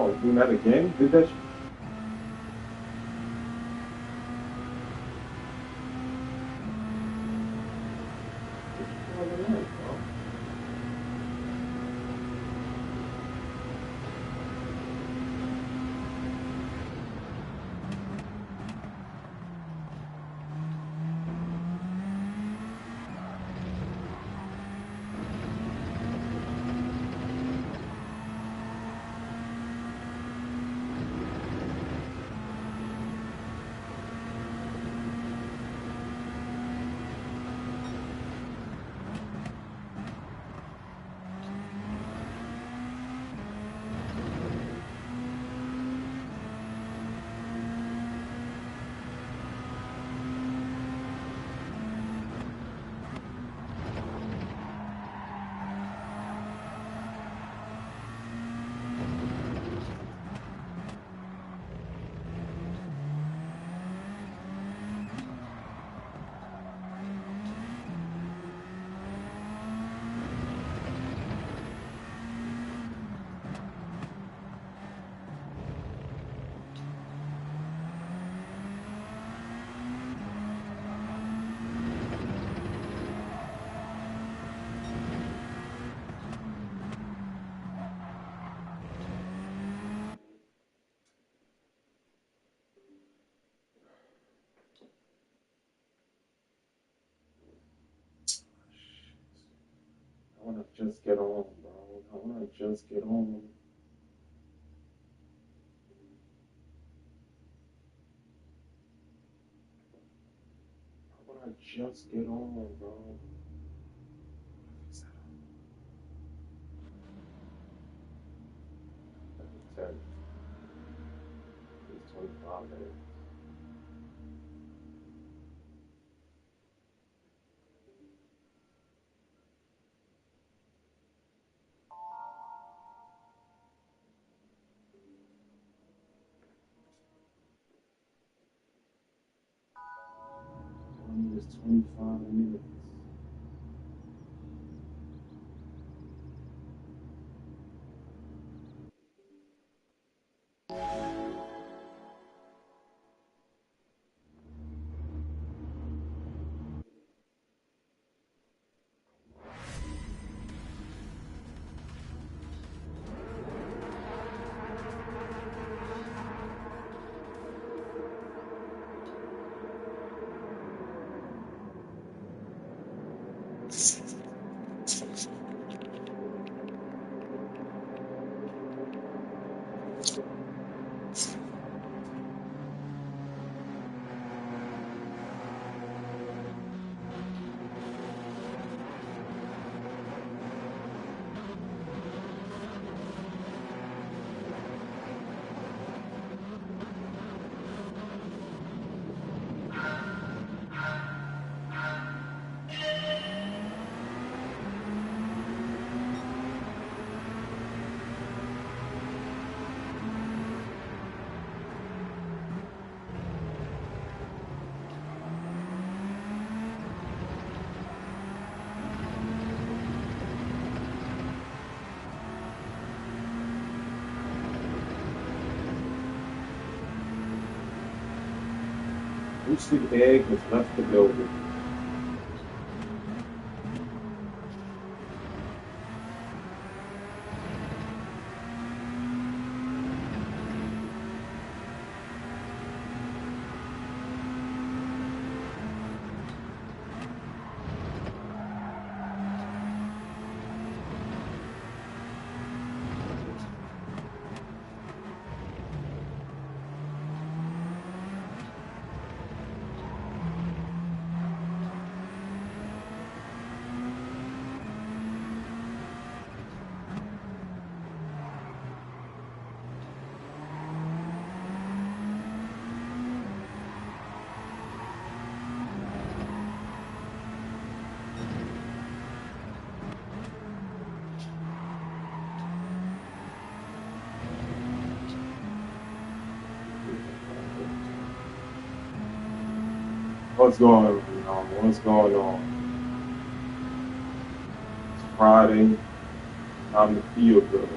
Oh, doing that again? Did that? I wanna just get on, bro. I wanna just get on. I wanna just get on, bro. Ten. It's 25 minutes. It's 25 minutes. Roasted egg has left the building. What's going on? What's going on? It's Friday. Time to feel good.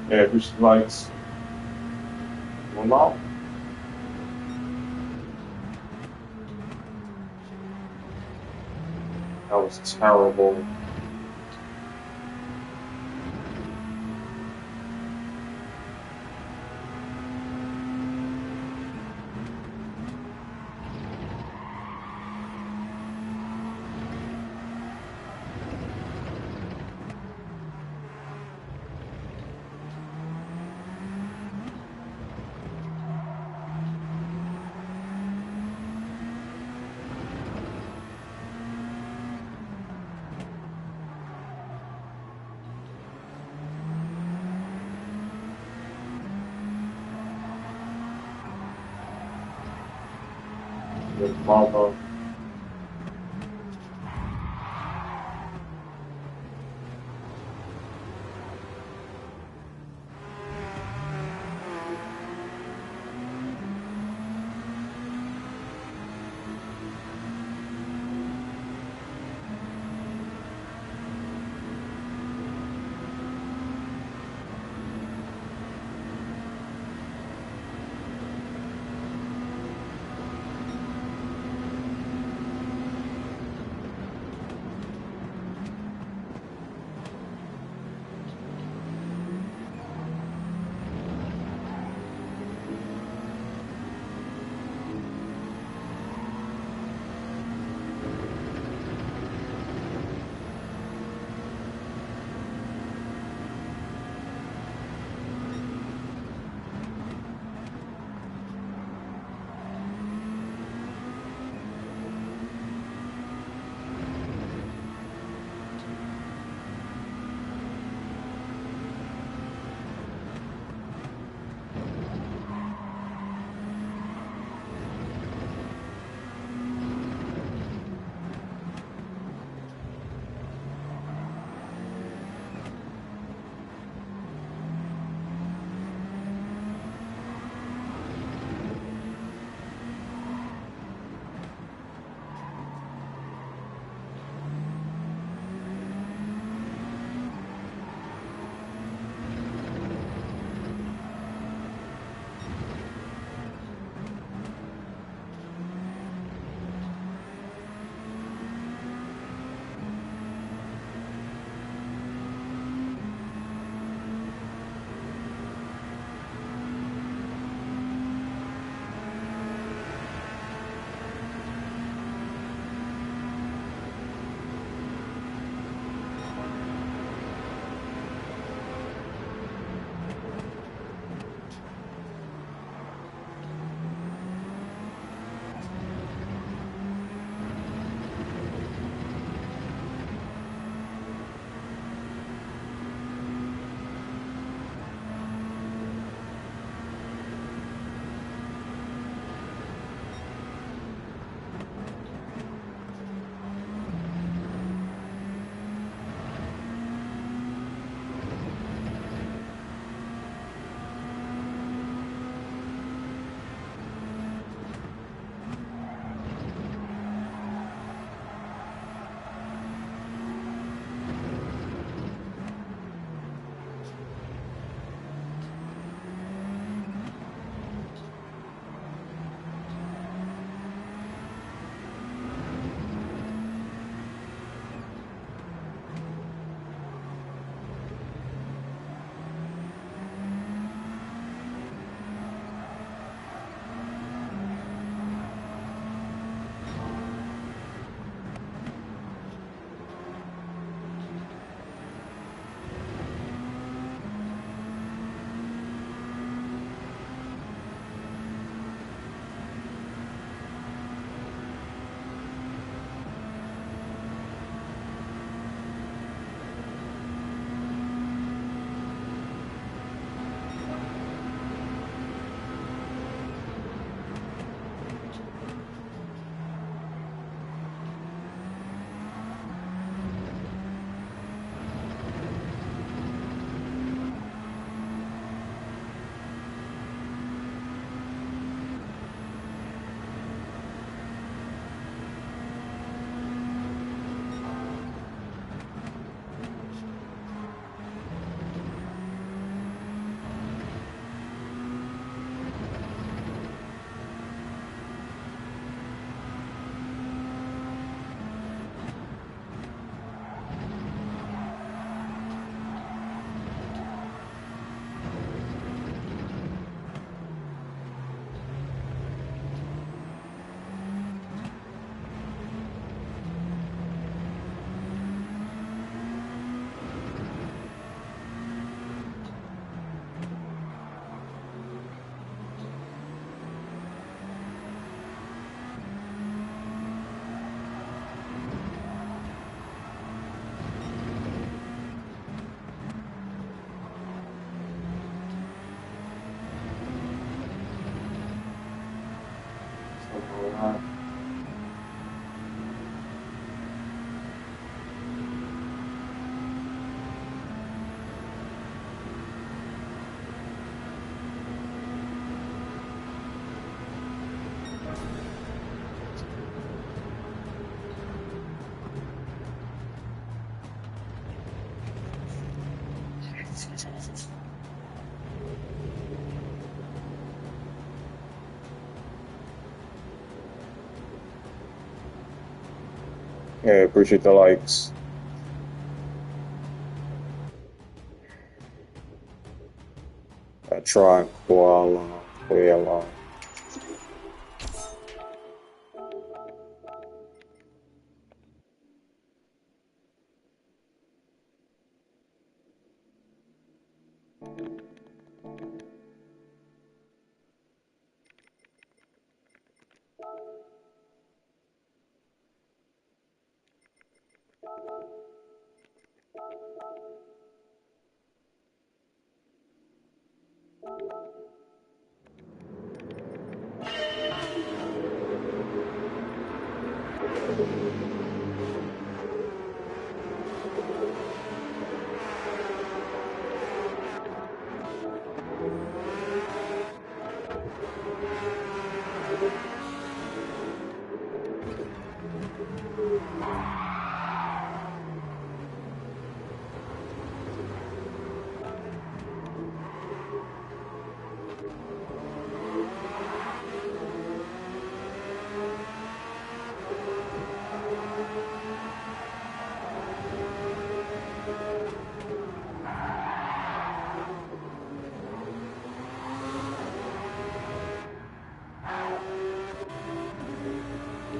Yeah, which likes well, that was terrible. The mother. Yeah, appreciate the likes. I try. Koala.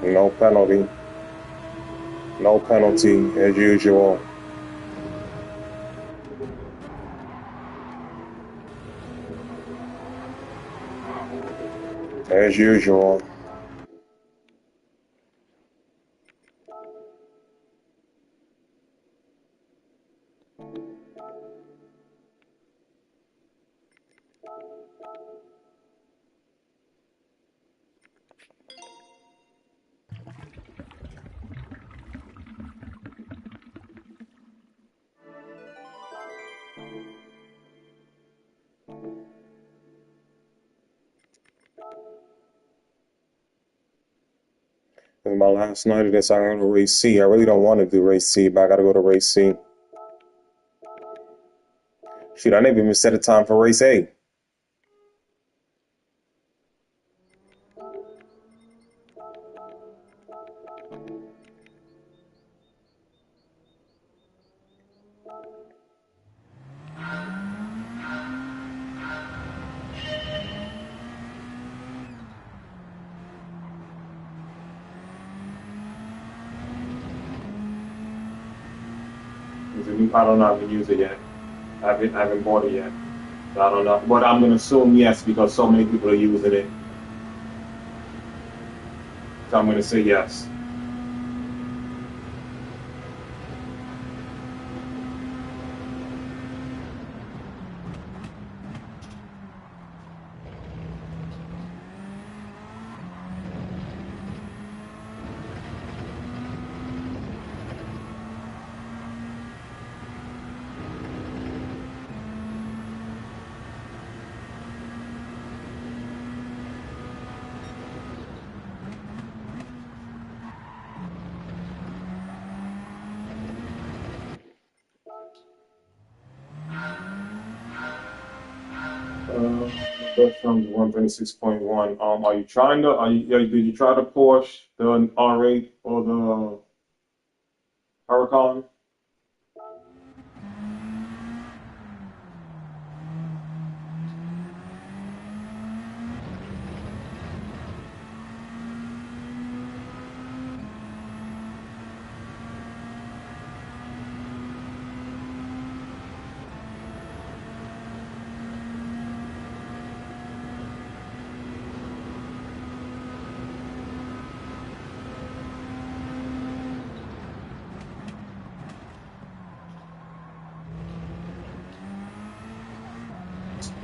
No penalty. No penalty, as usual. As usual. This is my last night of this. I'm going to race C. I really don't want to do race C, but I got to go to race C. Shoot, I never even set a time for race A. I don't know how to use it yet. I haven't bought it yet. So I don't know. But I'm going to assume yes because so many people are using it. So I'm going to say yes. That comes 126.1. Are you trying to? Did you try the Porsche, the R8, or the Huracan?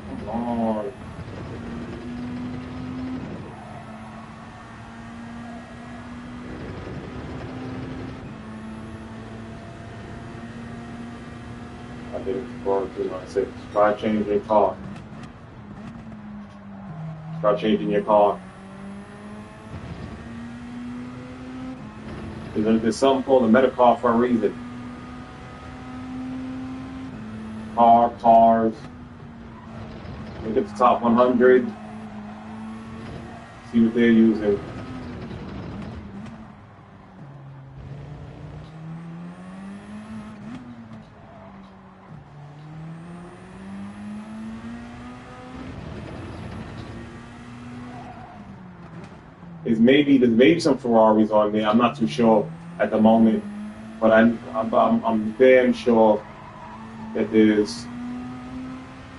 Come on. I didn't scroll through my six. Try changing your car. Try changing your car. There's something called a Metacar for a reason. cars. Look at the top 100. See what they're using. There's maybe some Ferraris on there. I'm not too sure at the moment, but I'm damn sure that there's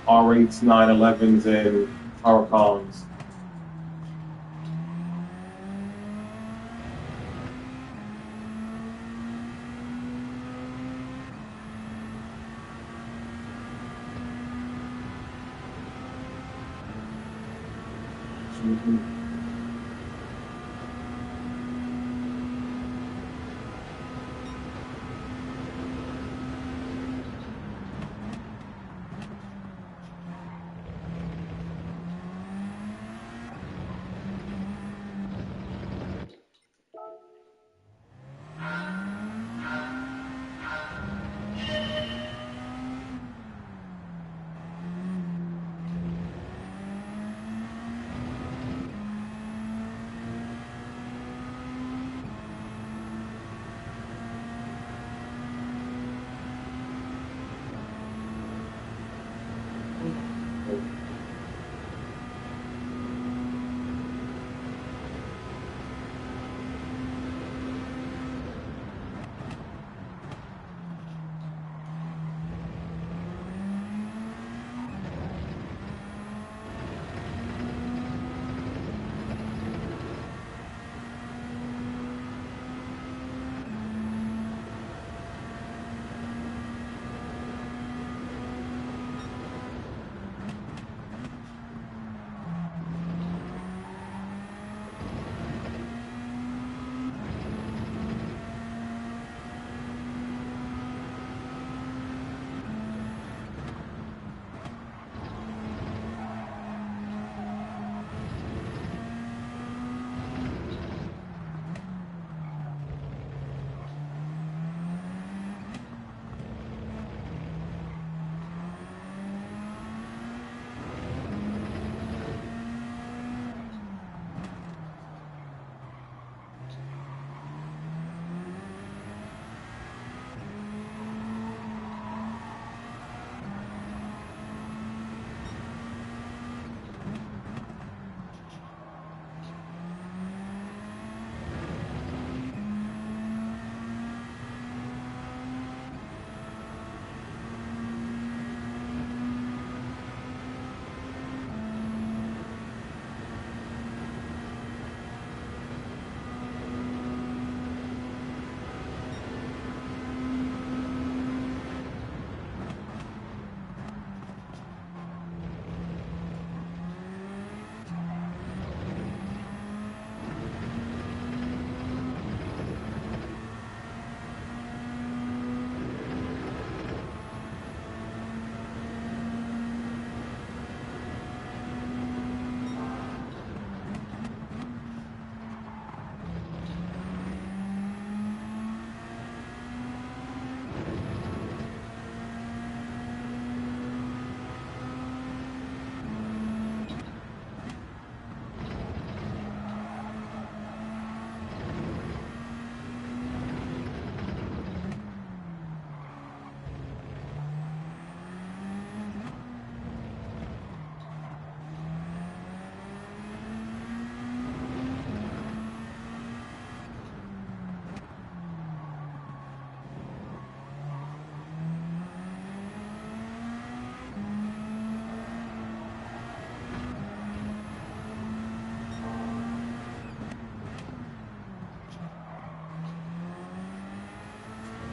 R8s, 911s, and Huracans.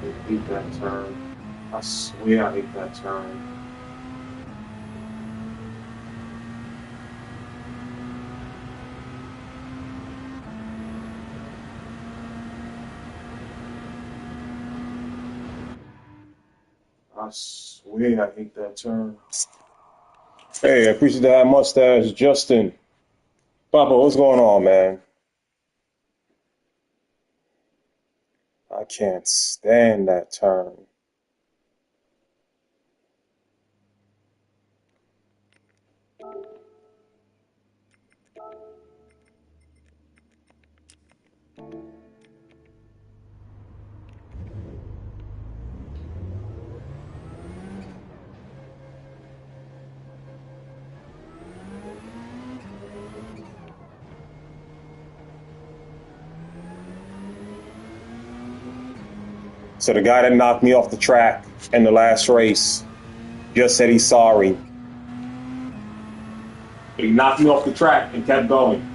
I hate that turn. I swear I hate that turn. I swear I hate that turn. Hey, I appreciate that mustache, Justin. Papa, what's going on, man? I can't stand that turn. So the guy that knocked me off the track in the last race just said he's sorry. He knocked me off the track and kept going.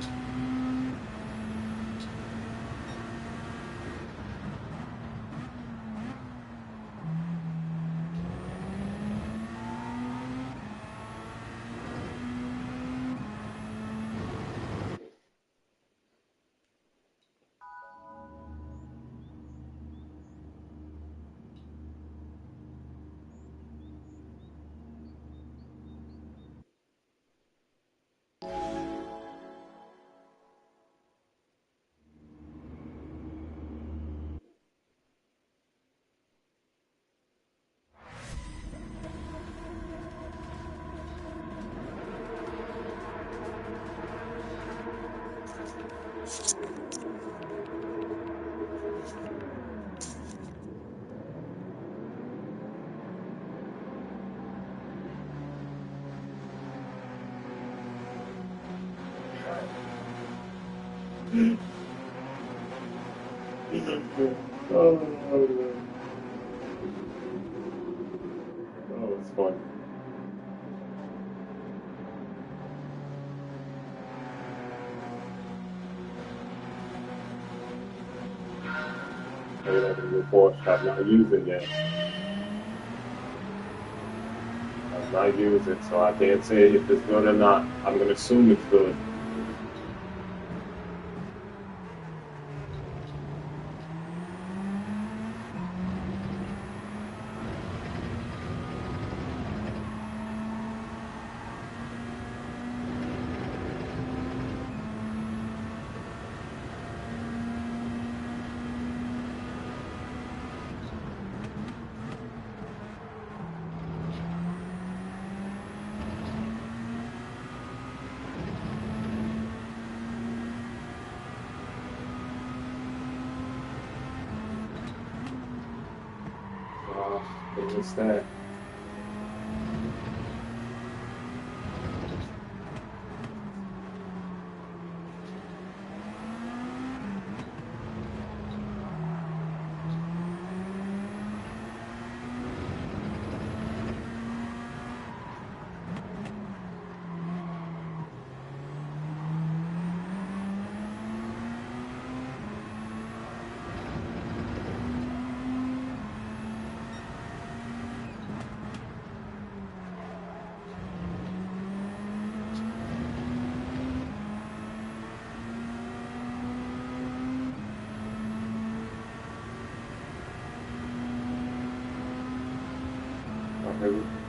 Oh, it's fun. I don't know before I've not used it yet. I've not used it, so I can't say if it's good or not. I'm gonna assume it's good. What's that?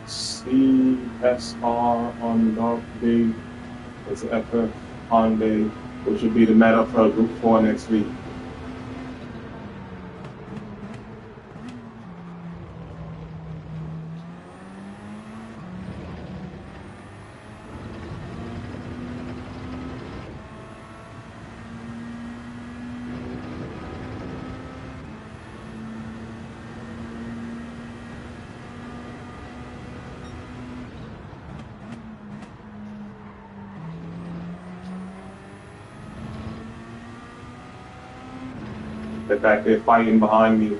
CSR on Dark Day. It's FF Hyundai, which will be the meta for Group 4 next week. The fact they're fighting behind me.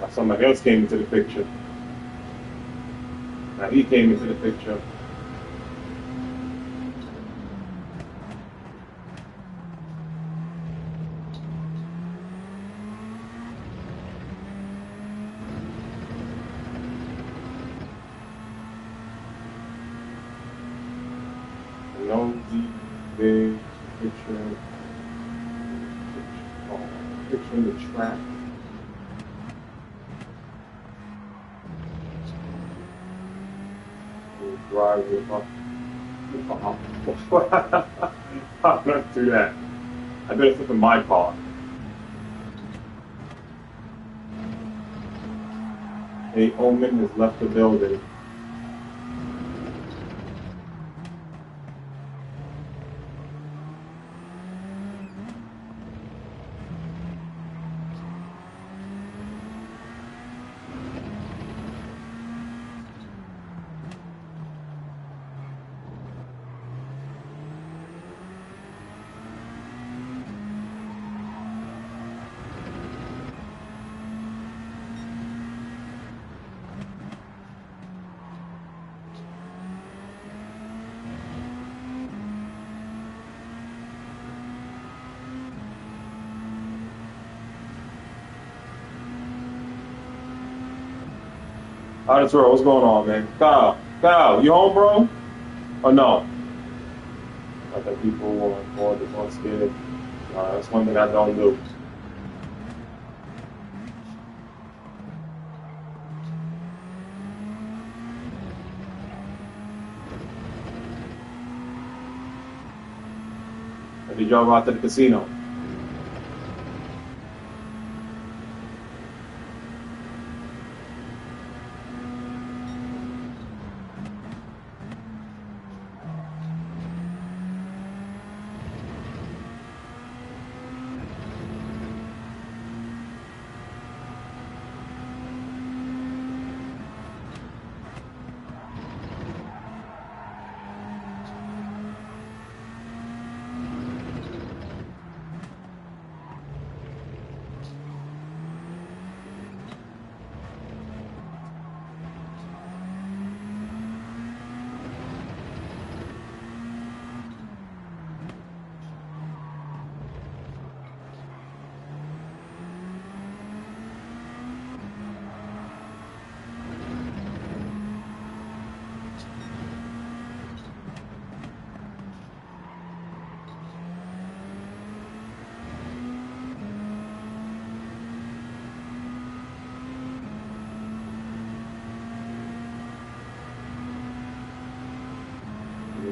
Somebody else came into the picture. Now he came into the picture. nosy, big, picture the trap. We'll drive it up. Let's do that. I better flip in my car. A Omen has left the building. That's right. What's going on, man? Kyle, you home, bro? Or no? I think people want board the bus scared. That's one thing I don't do. Did y'all go out to the casino?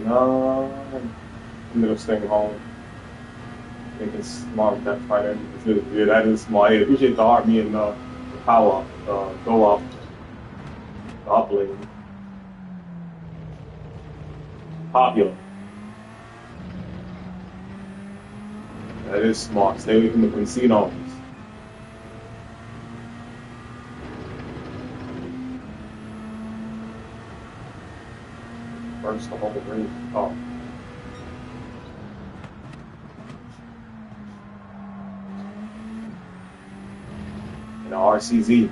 No, I'm gonna stay home. I think it's smart that fight. Yeah, that is smart. I appreciate the heart, me and the power, go up, the uplink, popular. That is smart. Stay away from the casinos. First, the whole ring. Oh. And the RCZ.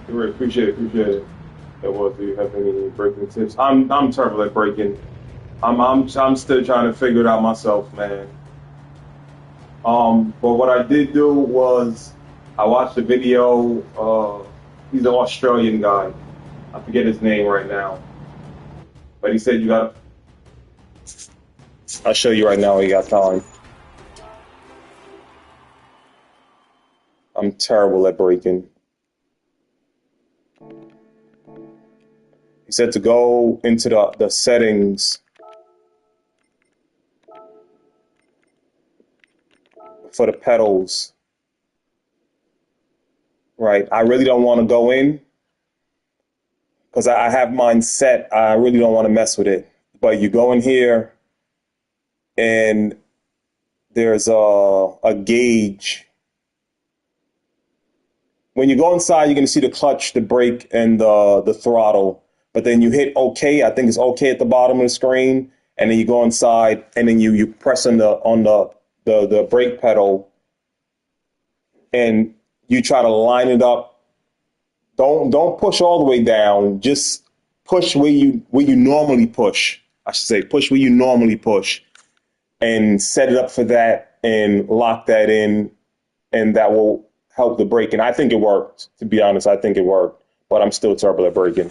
Great, appreciate it. That was. Do you have any breaking tips? I'm terrible at breaking. I'm still trying to figure it out myself, man. But what I did do was I watched a video. He's an Australian guy. I forget his name right now, but he said you got. I'll show you right now. When you got time. I'm terrible at breaking. He said to go into the settings for the pedals. Right. I really don't want to go in because I have mine set. I really don't want to mess with it. But you go in here and there's a gauge. When you go inside, you're going to see the clutch, the brake, and the throttle. But then you hit OK. I think it's OK at the bottom of the screen. And then you go inside, and then you press on the brake pedal, and you try to line it up. Don't push all the way down. Just push where you normally push. I should say push where you normally push, and set it up for that, and lock that in, and that will help the braking. I think it worked. To be honest, I think it worked, but I'm still terrible at braking.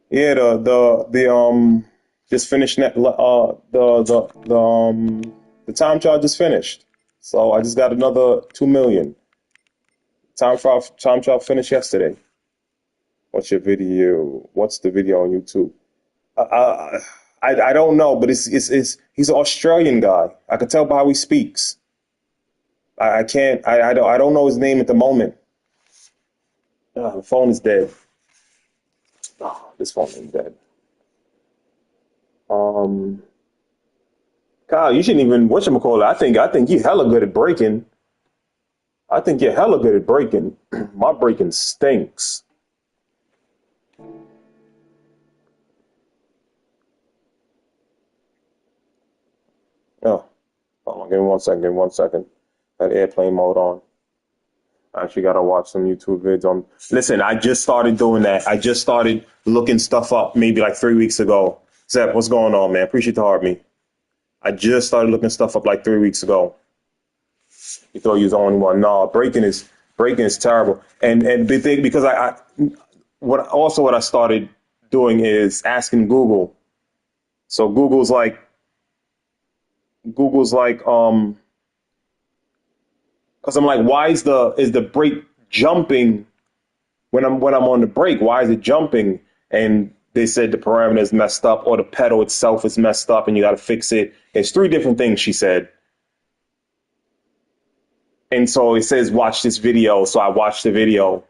Yeah, the just finished the time trial just finished, so I just got another 2 million. Time trial finished yesterday. What's your video? What's the video on YouTube? I don't know, but it's he's an Australian guy. I can tell by how he speaks. I can't I don't know his name at the moment. The phone is dead. Oh, this phone is dead. Um, Kyle, you shouldn't even whatchamacallit. I think you're hella good at braking. I think you're hella good at braking. My braking stinks. Oh, hold on, give me 1 second. Give me 1 second. That airplane mode on. I actually gotta watch some YouTube vids on. Listen, I just started doing that. I just started looking stuff up maybe like 3 weeks ago. Zep, what's going on, man? Appreciate the heart, me. I just started looking stuff up like 3 weeks ago. You thought you was the only one. No, breaking is terrible. And the thing because what I started doing is asking Google. So Google's like because I'm like, why is the brake jumping when I'm on the brake? Why is it jumping? And they said the parameter is messed up or the pedal itself is messed up and you got to fix it. It's three different things, she said. And so it says, watch this video. So I watched the video.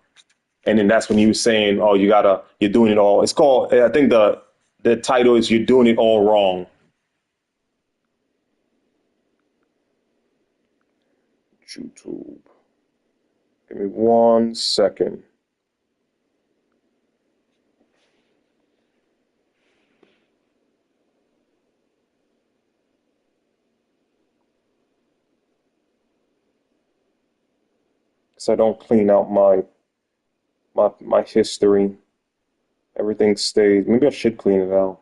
And then that's when he was saying, oh, you're doing it all. It's called, I think the title is You're Doing It All Wrong. YouTube. Give me 1 second. So I don't clean out my history. Everything stays. Maybe I should clean it out.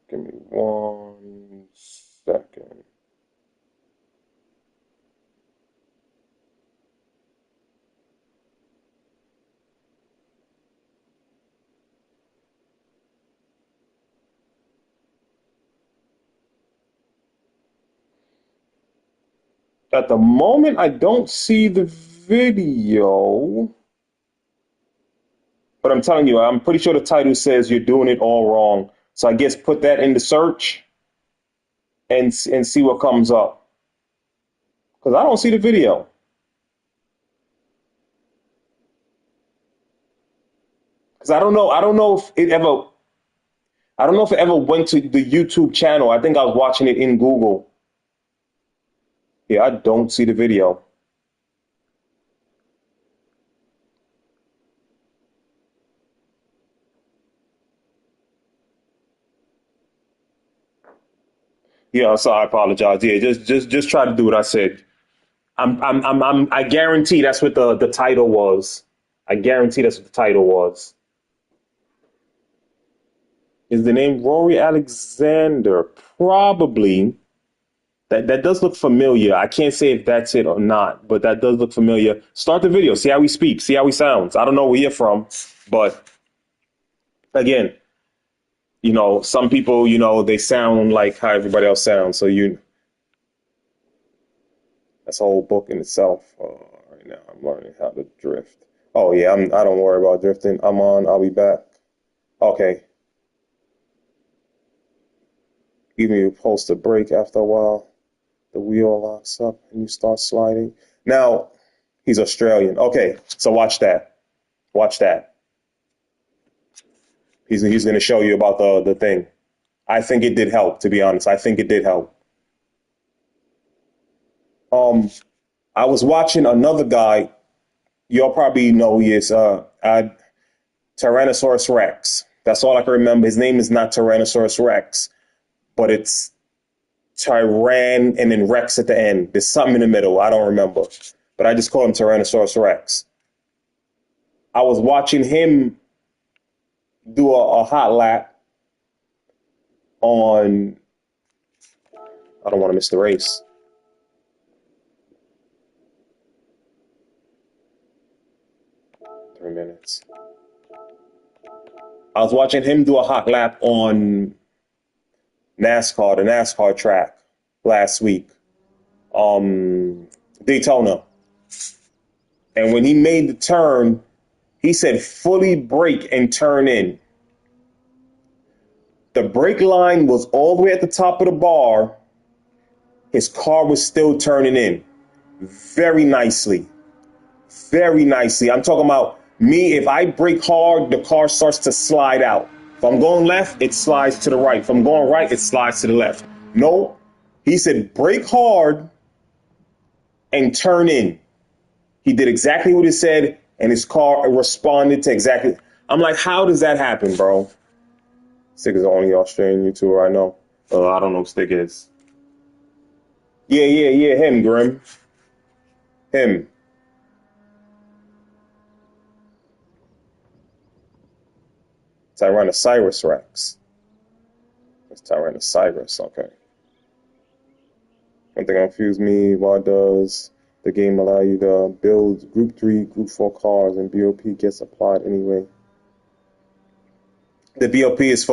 Give me 1 second. At the moment, I don't see the video. But I'm telling you, I'm pretty sure the title says You're Doing It All Wrong. So I guess put that into search and see what comes up. Because I don't see the video. Because I don't know if it ever went to the YouTube channel. I think I was watching it in Google. Yeah, I don't see the video. Yeah, so I apologize. Yeah, just try to do what I said. I guarantee that's what the title was. I guarantee that's what the title was. Is the name Rory Alexander? Probably. That does look familiar. I can't say if that's it or not, but that does look familiar. Start the video. See how he speaks. See how he sounds. I don't know where you're from, but again, some people, they sound like how everybody else sounds. So that's a whole book in itself. Right now, I'm learning how to drift. Oh yeah, I don't worry about drifting. I'm on. I'll be back. Okay. Even if you post a brake after a while, the wheel locks up and you start sliding. Now, he's Australian. Okay, so watch that. Watch that. He's going to show you about the thing. I think it did help, to be honest. I think it did help. Um, I was watching another guy. You'll probably know who he is. Tyrannosaurus Rex. That's all I can remember. His name is not Tyrannosaurus Rex, but it's Tyran and then Rex at the end. There's something in the middle. I don't remember, but I just call him Tyrannosaurus Rex. I was watching him do a hot lap on. I don't want to miss the race. Three minutes. I was watching him do a hot lap on NASCAR, the NASCAR track last week, Daytona. And when he made the turn, he said fully brake and turn in. The brake line was all the way at the top of the bar. His car was still turning in very nicely. Very nicely. I'm talking about me. If I brake hard, the car starts to slide out. If I'm going left, it slides to the right. If I'm going right, it slides to the left. No, he said brake hard and turn in. He did exactly what he said, and his car responded to exactly. I'm like, how does that happen, bro? Stick is the only Australian YouTuber I know. I don't know who Stick is. Yeah, him, Grim. Him. Tyrannosaurus Rex. It's Tyrannosaurus, okay. One thing that confused me, why does the game allow you to build Group 3, Group 4 cars and BOP gets applied anyway? The BOP is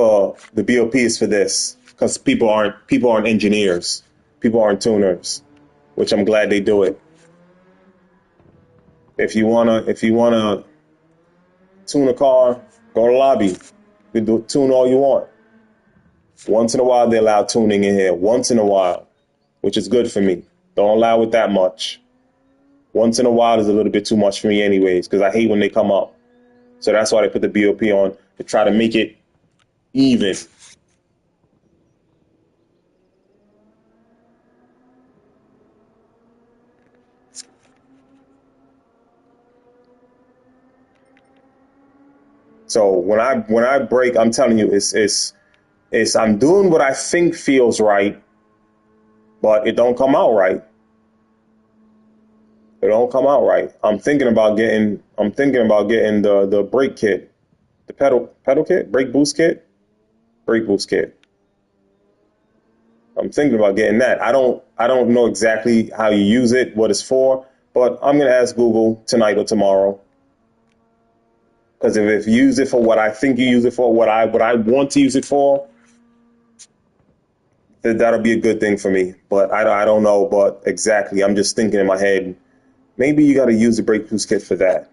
for this because people aren't engineers. People aren't tuners, which I'm glad they do it. If you wanna tune a car, go to the lobby. You can tune all you want. Once in a while they allow tuning in here. Once in a while, which is good for me. Don't allow it that much. Once in a while is a little bit too much for me anyways, because I hate when they come up. So that's why they put the BOP on to try to make it even. So when I break, I'm telling you, it's I'm doing what I think feels right, but it don't come out right. It don't come out right. I'm thinking about getting the brake kit, the pedal kit, brake boost kit. I'm thinking about getting that. I don't know exactly how you use it, what it's for, but I'm gonna ask Google tonight or tomorrow. Because if you use it for what I think you use it for, what I want to use it for, that'll be a good thing for me. But I don't know. But exactly, I'm just thinking in my head, maybe you got to use the brake boost kit for that.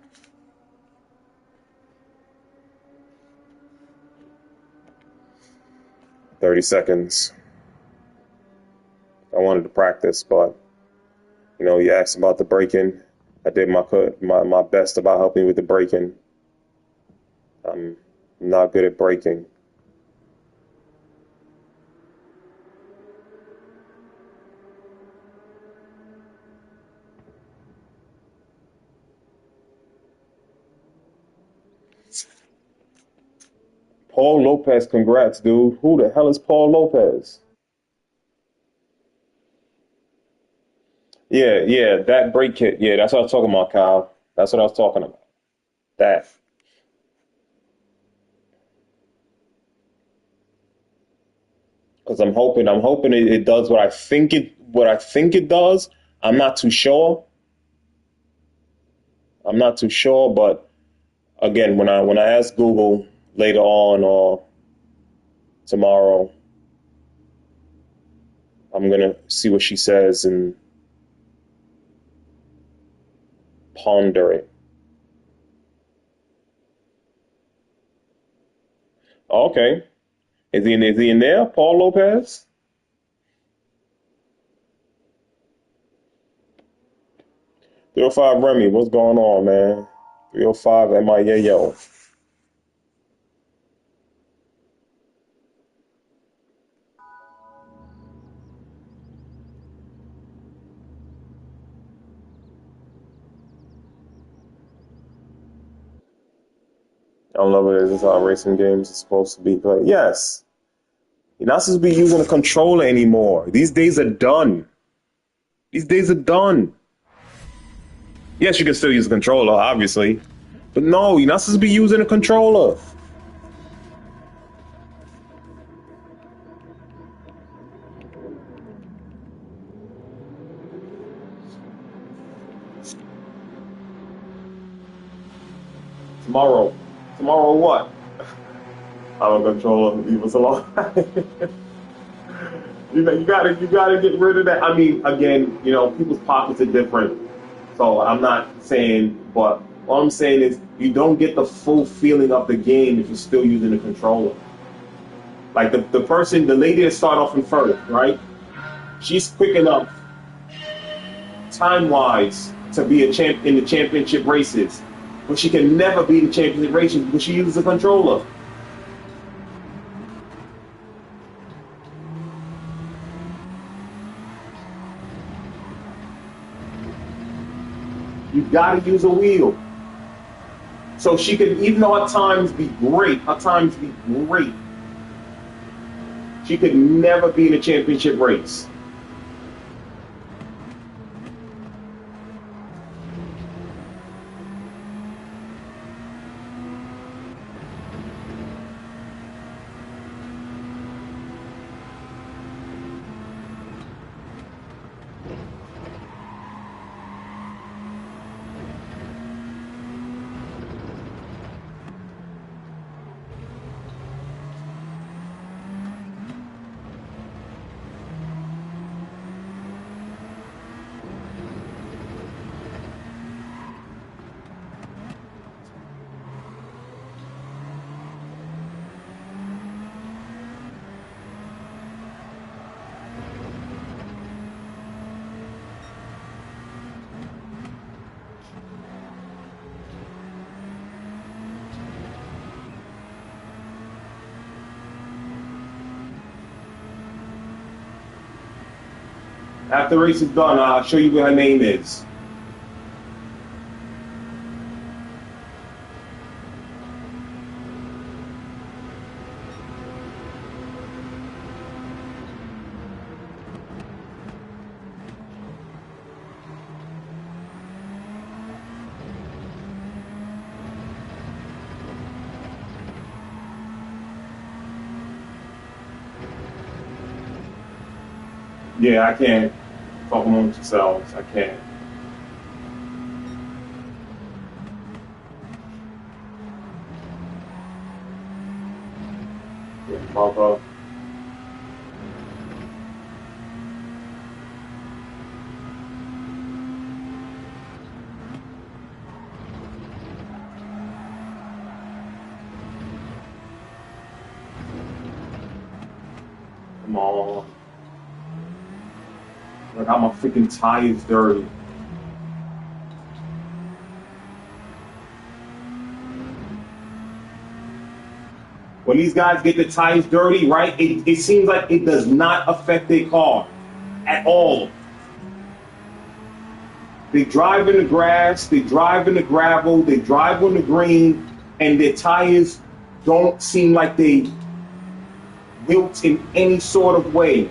30 seconds. I wanted to practice, but you asked about the braking. I did my best about helping with the braking. I'm not good at braking. Paul Lopez, congrats, dude. Who the hell is Paul Lopez? Yeah, that brake kit. Yeah, that's what I was talking about, Kyle. That's what I was talking about. That. Because I'm hoping it does what I think it does. I'm not too sure. But again, when I ask Google later on or tomorrow, I'm gonna see what she says and ponder it. Okay. Is he in there? Paul Lopez? 305 Remy, what's going on, man? 305 MIAO. I don't know what it is. This is how racing games are supposed to be played. Yes. You're not supposed to be using a controller anymore. These days are done. These days are done. Yes, you can still use a controller, obviously. But no, you're not supposed to be using a controller. Tomorrow. Tomorrow what? I don't control it. Leave us alone. you gotta get rid of that. I mean, again, people's pockets are different. So I'm not saying, but all I'm saying is you don't get the full feeling of the game if you're still using the controller. Like the lady that started off in first, right? She's quick enough, time wise, to be a champ in the championship races, but she can never be in the championship races because she uses a controller. You gotta use a wheel. So she can, even though her times be great, she could never be in a championship race. After the race is done, I'll show you what her name is. Yeah, I can't talk amongst yourselves. I can't. Yeah, Papa. Come on. I got my freaking tires dirty. When these guys get the tires dirty, right, it seems like it does not affect their car at all. They drive in the grass, they drive in the gravel, they drive on the green, and their tires don't seem like they wilt in any sort of way.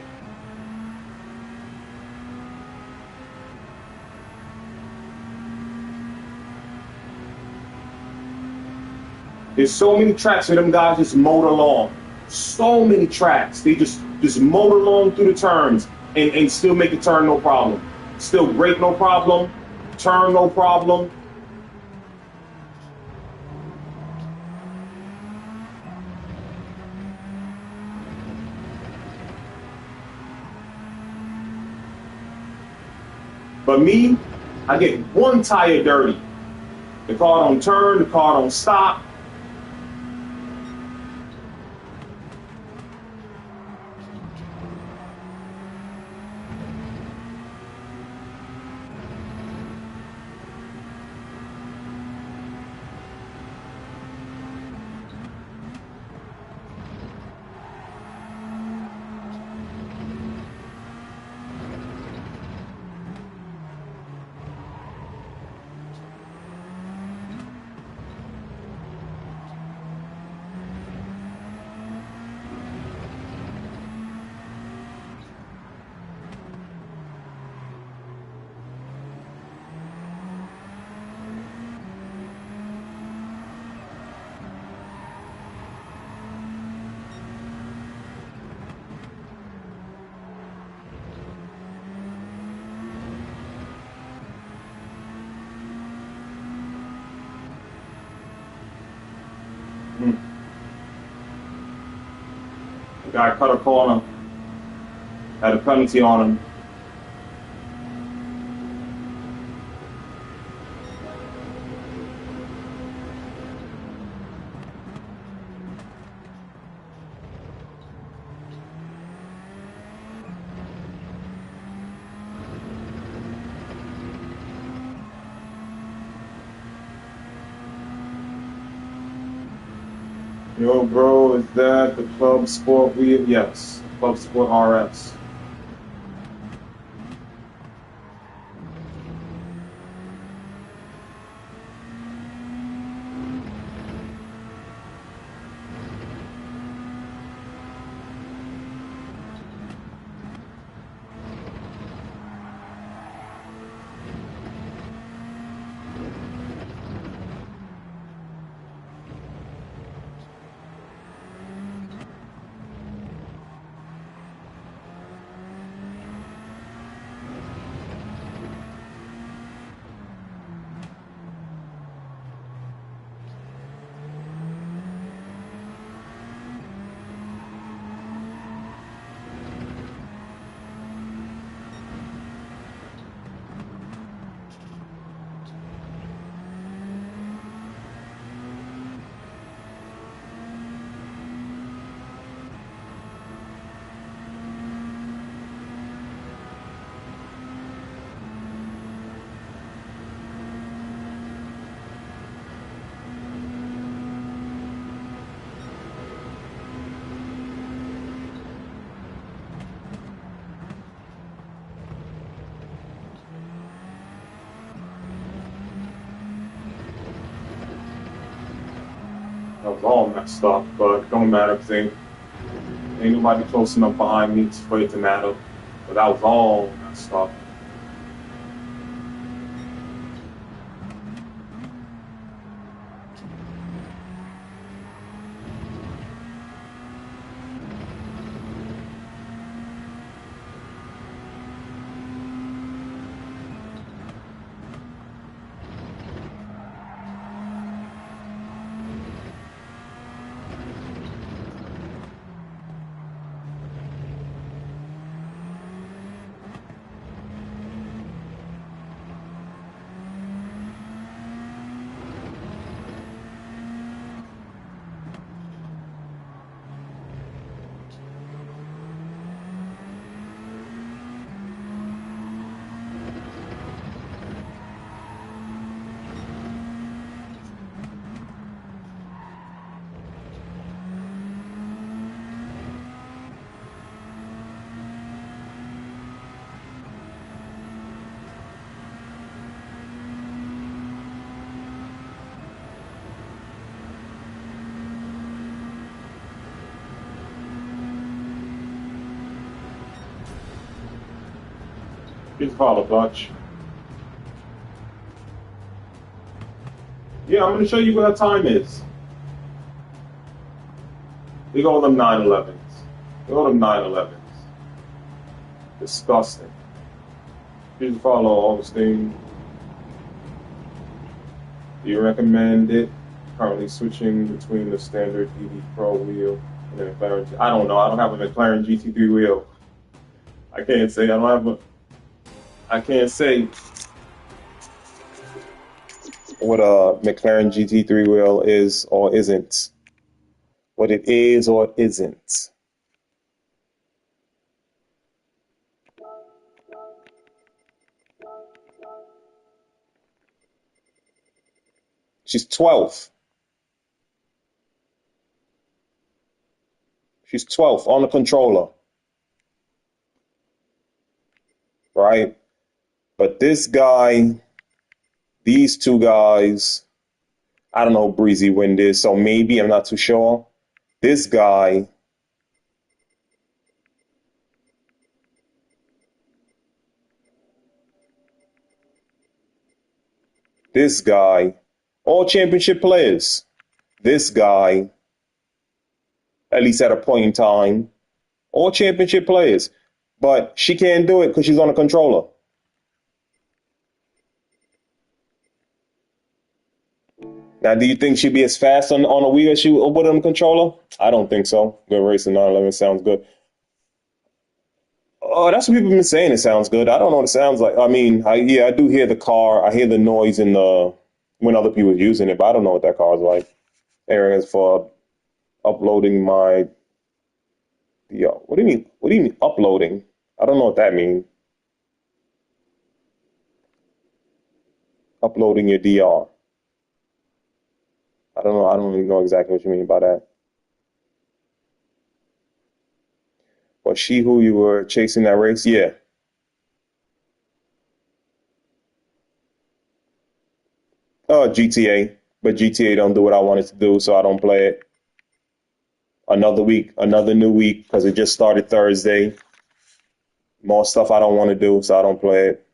There's so many tracks where them guys just motor along. So many tracks. They just motor along through the turns and still make a turn no problem. Still brake no problem. Turn no problem. But me, I get one tire dirty. The car don't turn, the car don't stop. The guy cut a corner, had a penalty on him. Yo, bro, is that the Club Sport wheel? Yes, Club Sport RS. That was all messed up, but it don't matter because ain't nobody close enough behind me for it to matter. But that was all messed up. Here's Carla Dutch. Yeah, I'm going to show you what her time is. Look at all them 911s. Look at all them 911s. Disgusting. Here's Carla Augustine. Do you recommend it? Currently switching between the standard EV Pro wheel and the McLaren. I don't know. I don't have a McLaren GT3 wheel. I can't say. I can't say What a McLaren GT3 wheel is or isn't. What it is or isn't. She's 12th. She's 12th on the controller. Right? But this guy, these two guys, I don't know who Breezy Wind is, so maybe, I'm not too sure. This guy, all championship players. This guy, at least at a point in time, all championship players. But she can't do it because she's on a controller. Now, do you think she'd be as fast on a Wii as she would on the controller? I don't think so. Good Racing 911 sounds good. Oh, that's what people have been saying. It sounds good. I don't know what it sounds like. I mean, yeah, I do hear the car. I hear the noise in the when other people are using it, but I don't know what that car is like. Areas for uploading my. Yo, what do you mean? What do you mean uploading? I don't know what that means. Uploading your DR. I don't know. I don't even know exactly what you mean by that. Was she who you were chasing that race? Yeah. GTA, but GTA don't do what I want it to do, so I don't play it. Another week, another new week, because it just started Thursday. More stuff I don't want to do, so I don't play it.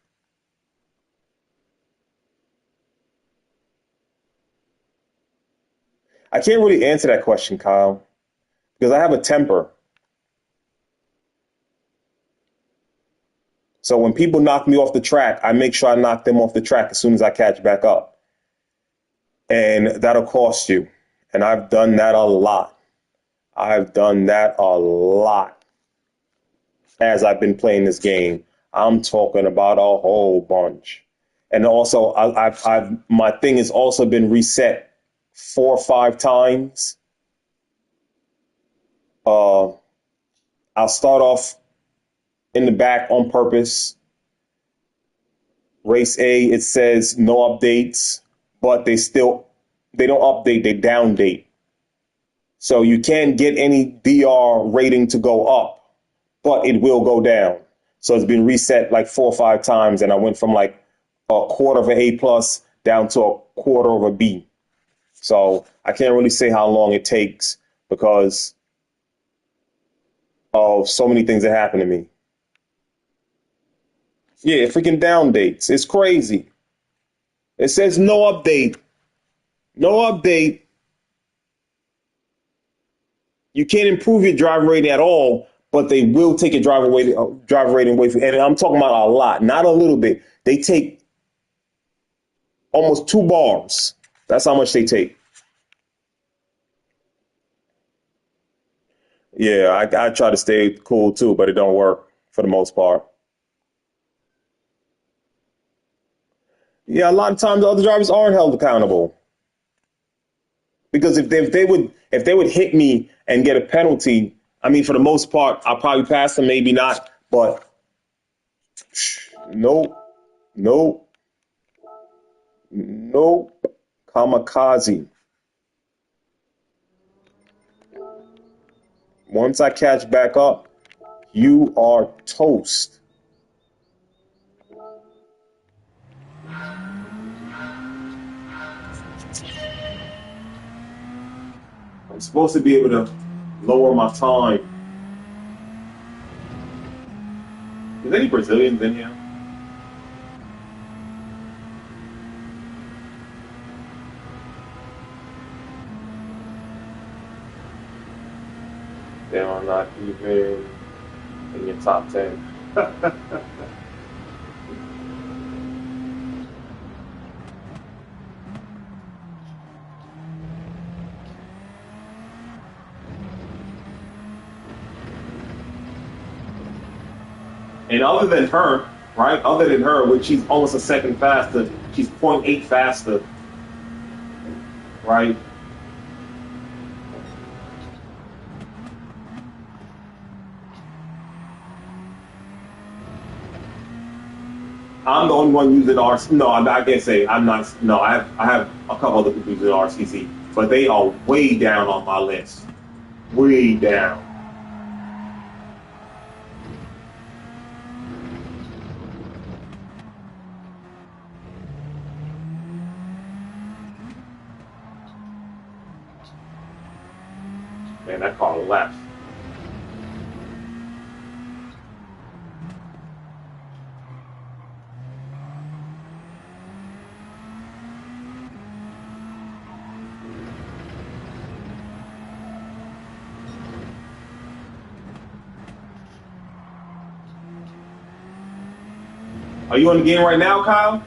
I can't really answer that question, Kyle, because I have a temper. So when people knock me off the track, I make sure I knock them off the track as soon as I catch back up. And that'll cost you. And I've done that a lot. I've done that a lot as I've been playing this game. I'm talking about a whole bunch. And also, my thing has also been reset 4 or 5 times. Uh, I'll start off in the back on purpose. Race A, it says no updates, but they don't update, they down date. So you can't get any DR rating to go up, but it will go down. So it's been reset like 4 or 5 times, and I went from like a quarter of an A plus down to a quarter of a B. So I can't really say how long it takes because of so many things that happen to me. Yeah, freaking down dates. It's crazy. It says no update. No update. You can't improve your driver rating at all, but they will take your driver rating away from you. And I'm talking about a lot, not a little bit. They take almost 2 bars. That's how much they take. Yeah, I try to stay cool too, but it don't work for the most part. Yeah, a lot of times the other drivers aren't held accountable because if they would hit me and get a penalty, I mean, for the most part, I'll probably pass them, maybe not, but nope, nope, nope, kamikaze. Once I catch back up, you are toast. I'm supposed to be able to lower my time. Is there any Brazilians in here? Damn, I'm not even in your top 10. And other than her, right? Other than her, which she's almost a second faster, she's point 0.8 faster, right? I'm the only one using RC. No, I can't say I'm not. No, I have a couple other people using RCC, but they are way down on my list. Way down. Man, that car left. Are you on the game right now, Kyle?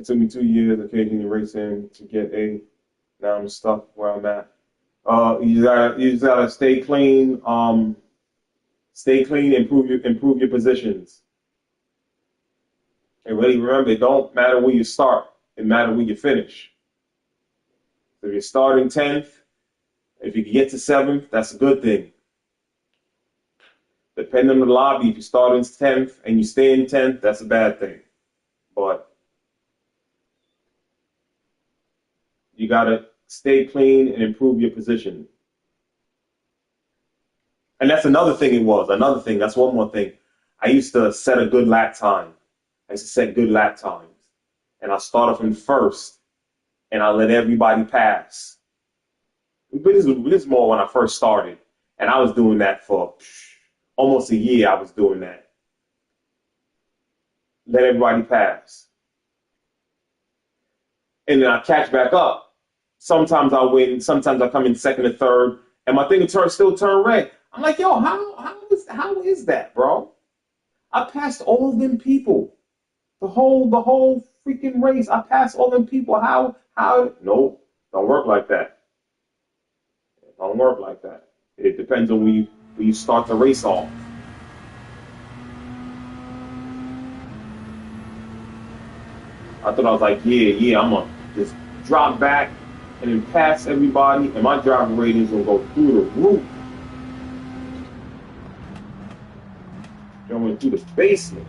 took me 2 years occasionally racing to get A. Now I'm stuck where I'm at. You just gotta stay clean. Stay clean. Improve your positions. And really remember, it don't matter where you start. It matters where you finish. If you're starting 10th, if you can get to 7th, that's a good thing. Depending on the lobby, if you start in 10th and you stay in 10th, that's a bad thing. But you gotta stay clean and improve your position. And that's another thing it was. Another thing, that's one more thing. I used to set a good lap time. I used to set good lap times. And I started from first and I let everybody pass. But this is more when I first started. And I was doing that for almost a year. I was doing that. Let everybody pass. And then I catch back up. Sometimes I win. Sometimes I come in second or third. And my thing will still turn red. I'm like, yo, how is that, bro? I passed all of them people. The whole freaking race. I passed all them people. How? No, don't work like that. Don't work like that. It depends on where you start the race off. I thought I was like, yeah, I'm gonna just drop back and then pass everybody, and my driver ratings will go through the roof. Going through the basement.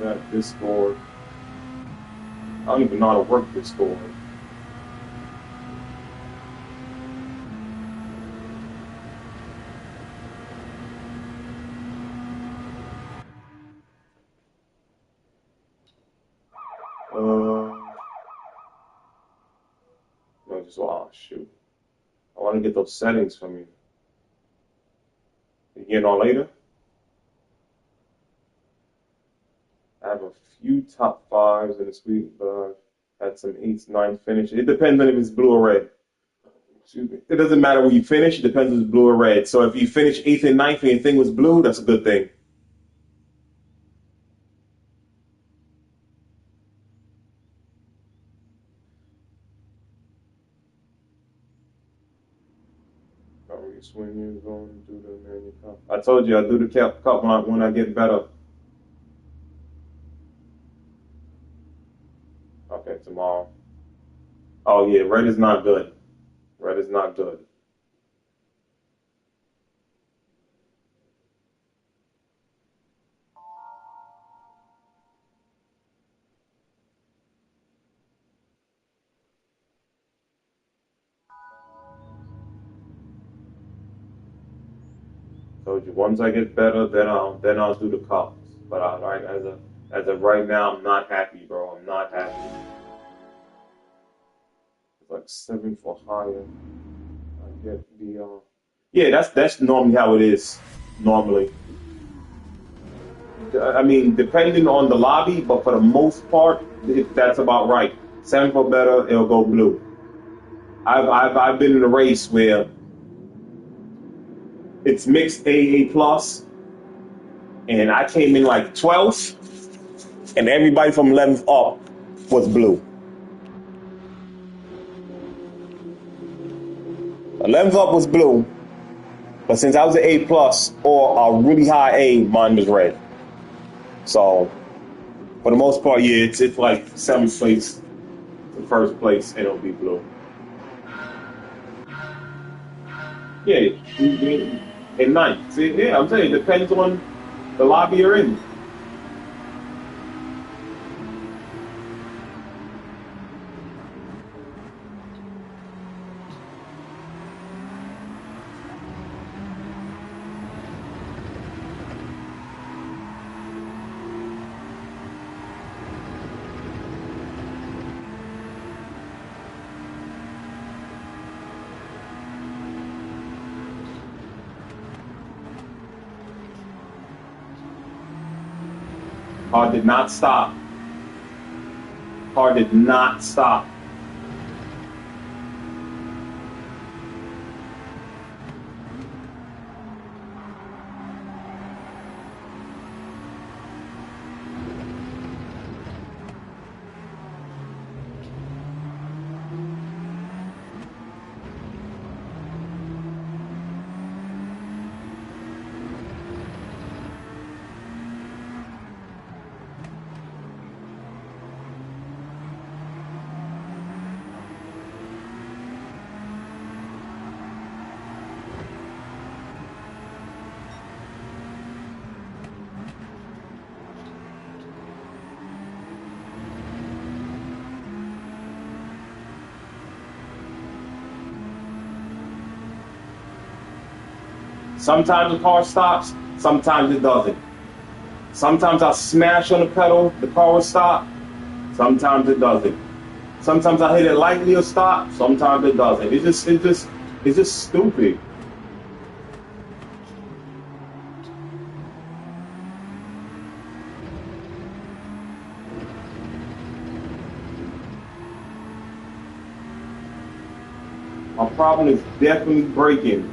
That Discord. I don't even know how to work Discord. Shoot. I want to get those settings from you. You getting on later? I have a few top 5s in this week, but I've had some 8s, 9s finish. It depends on if it's blue or red. Excuse me. It doesn't matter where you finish. It depends if it's blue or red. So if you finish 8th and 9th and your thing was blue, that's a good thing. When you're going to do the menu cup. I told you I'll do the cup when I get better. Okay, tomorrow. Oh yeah, red is not good. Red is not good. Told you once I get better, then I'll do the cups. But as of right now, I'm not happy, bro. I'm not happy. It's like 7 for higher. I get the yeah. That's normally how it is. Normally, I mean, depending on the lobby, but for the most part, that's about right. 7 for better, it'll go blue. I've been in a race where it's mixed AA plus, and I came in like 12th, and everybody from 11th up was blue. 11th up was blue, but since I was an A plus or a really high A, mine was red. So for the most part, yeah, it's like 7th place to 1st place, and it'll be blue. Yeah, in 9th. See, yeah, I'm saying it depends on the lobby you're in. Car did not stop. Car did not stop. Sometimes the car stops, sometimes it doesn't. Sometimes I smash on the pedal, the car will stop, sometimes it doesn't. Sometimes I hit it lightly or stop, sometimes it doesn't. It's just stupid. My problem is definitely braking.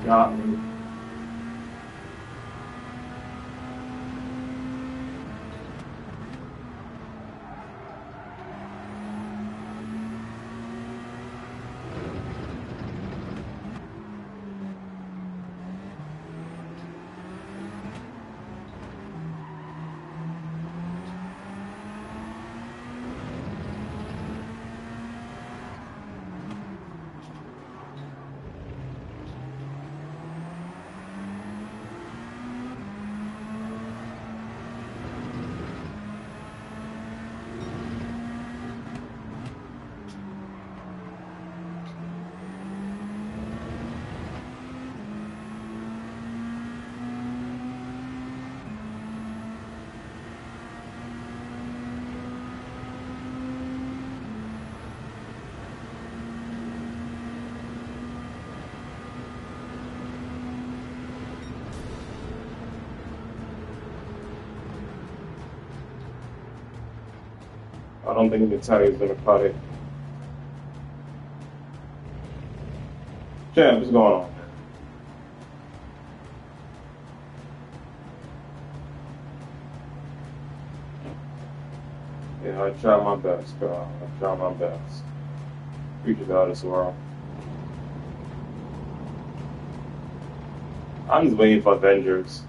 Yeah. I don't think the tire is gonna cut it. Champ, what's going on? Yeah, I try my best, girl. I try my best. Future's out of this world. I'm just waiting for Avengers.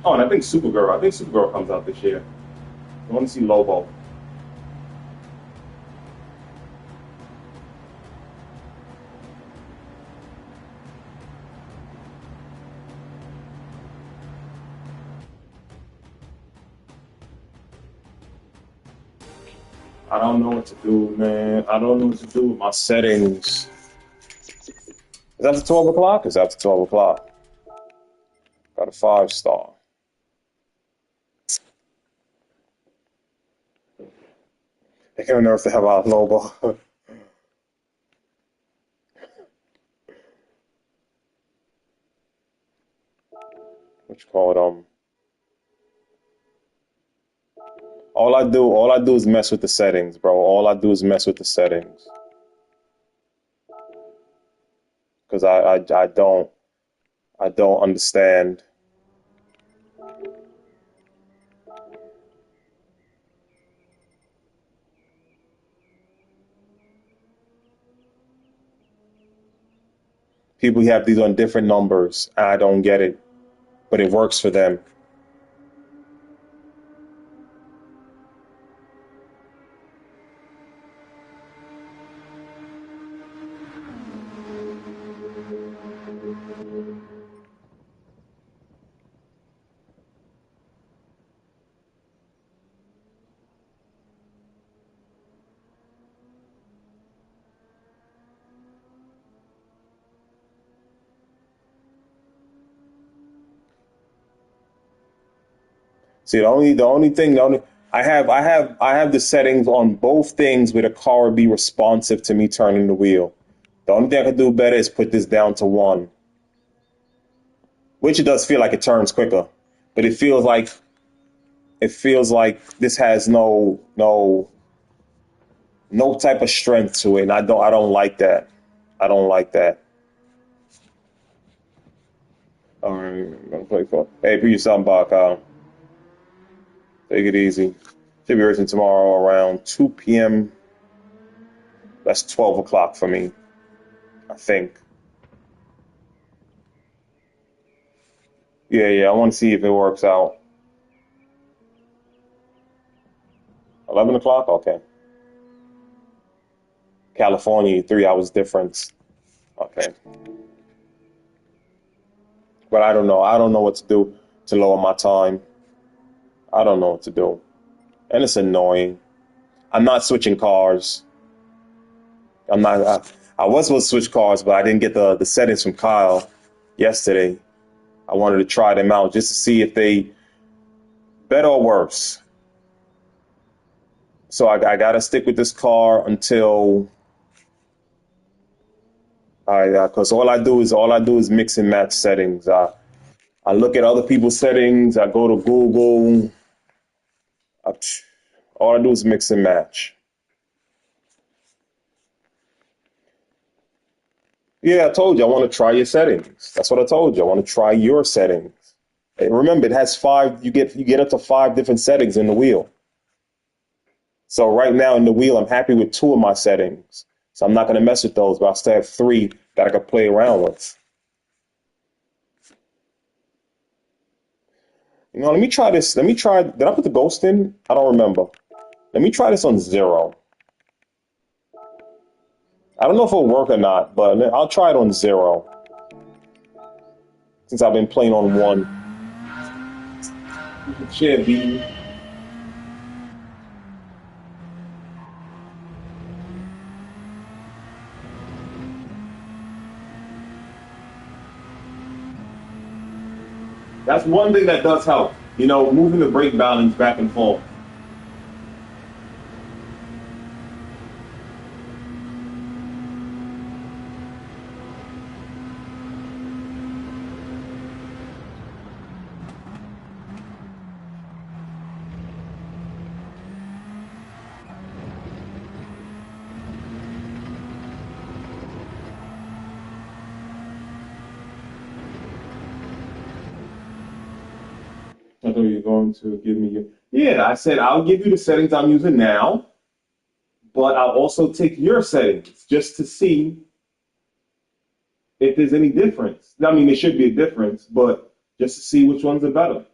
Oh, and I think Supergirl. I think Supergirl comes out this year. I want to see Lobo. I don't know what to do, man. I don't know what to do with my settings. Is that the 12 o'clock? Is after 12 o'clock? Got a 5-star. I can't remember if they have a Lobo. What you call it? All I do is mess with the settings, bro. All I do is mess with the settings. Because I don't understand. People have these on different numbers. I don't get it, but it works for them. See, the only I have the settings on both things where the car would be responsive to me turning the wheel. The only thing I could do better is put this down to 1, which it does feel like it turns quicker, but it feels like this has no type of strength to it, and I don't like that. I don't like that. All right, I'm gonna play for. Hey, put yourself back, Kyle. Take it easy. Should be racing tomorrow around 2 p.m. That's 12 o'clock for me, I think. Yeah. I want to see if it works out. 11 o'clock? Okay. California, 3 hours difference. Okay. But I don't know. I don't know what to do to lower my time. I don't know what to do. And it's annoying. I'm not switching cars. I'm not. I was supposed to switch cars, but I didn't get the settings from Kyle yesterday. I wanted to try them out just to see if they better or worse. So I got to stick with this car until because all I do is mix and match settings. I look at other people's settings. I go to Google. I, all I do is mix and match. Yeah, I told you I want to try your settings. That's what I told you. I want to try your settings. And remember, it has five. You get up to five different settings in the wheel. So right now in the wheel, I'm happy with two of my settings. So I'm not going to mess with those, but I still have three that I could play around with. Let me try this. Let me try. Did I put the ghost in? I don't remember. Let me try this on zero. I don't know if it'll work or not, but I'll try it on zero since I've been playing on one. Share B. That's one thing that does help. Moving the brake balance back and forth. I thought you were going to give me your. Yeah, I said I'll give you the settings I'm using now, but I'll also take your settings just to see if there's any difference. I mean, there should be a difference, but just to see which ones are better.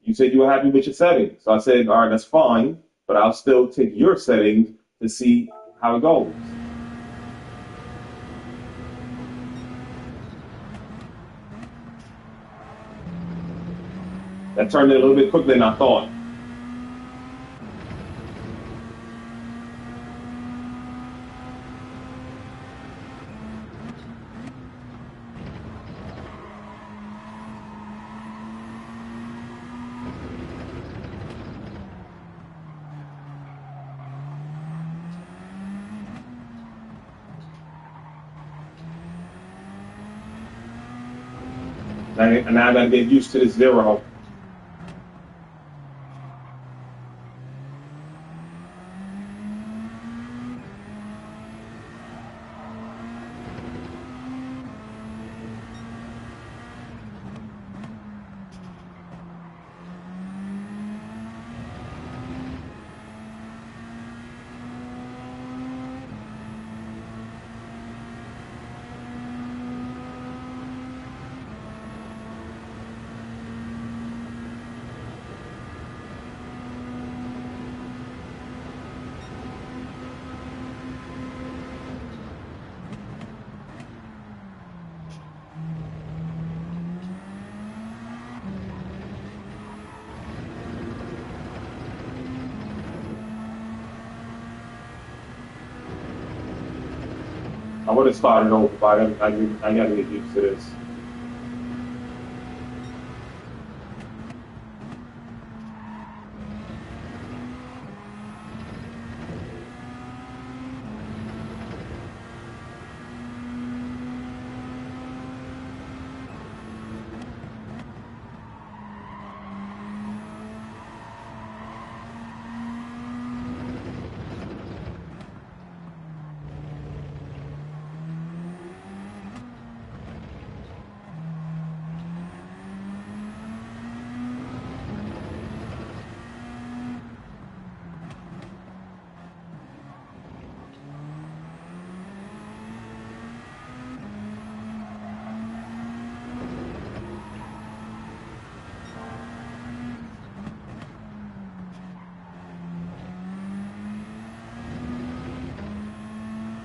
You said you were happy with your settings. So I said, all right, that's fine, but I'll still take your settings to see how it goes. That turned it a little bit quicker than I thought. And now I got to get used to this zero. I would have started over, but I got to get used to this.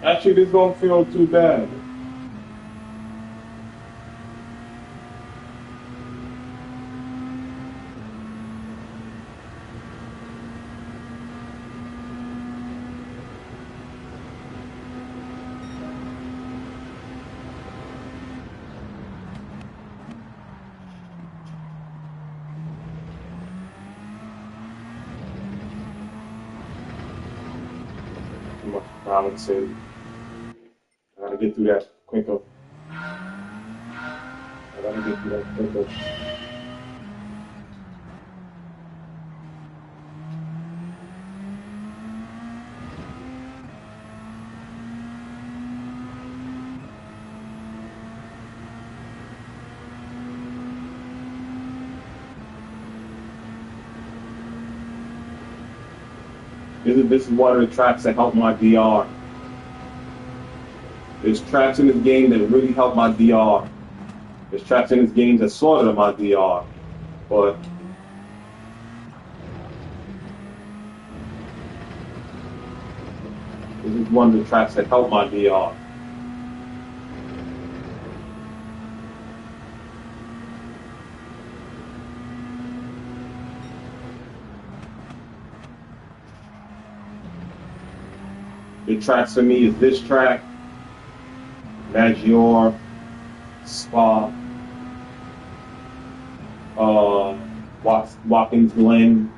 Actually, this don't feel too bad. Too much balancing. I gotta get through that quicker. I gotta get through that quicker. This is one of the tracks that helped my DR. There's tracks in this game that really helped my DR. There's tracks in this game that sorted my DR. But this is one of the tracks that helped my DR. The tracks for me is this track, Maggiore, Spa, Watkins Glen,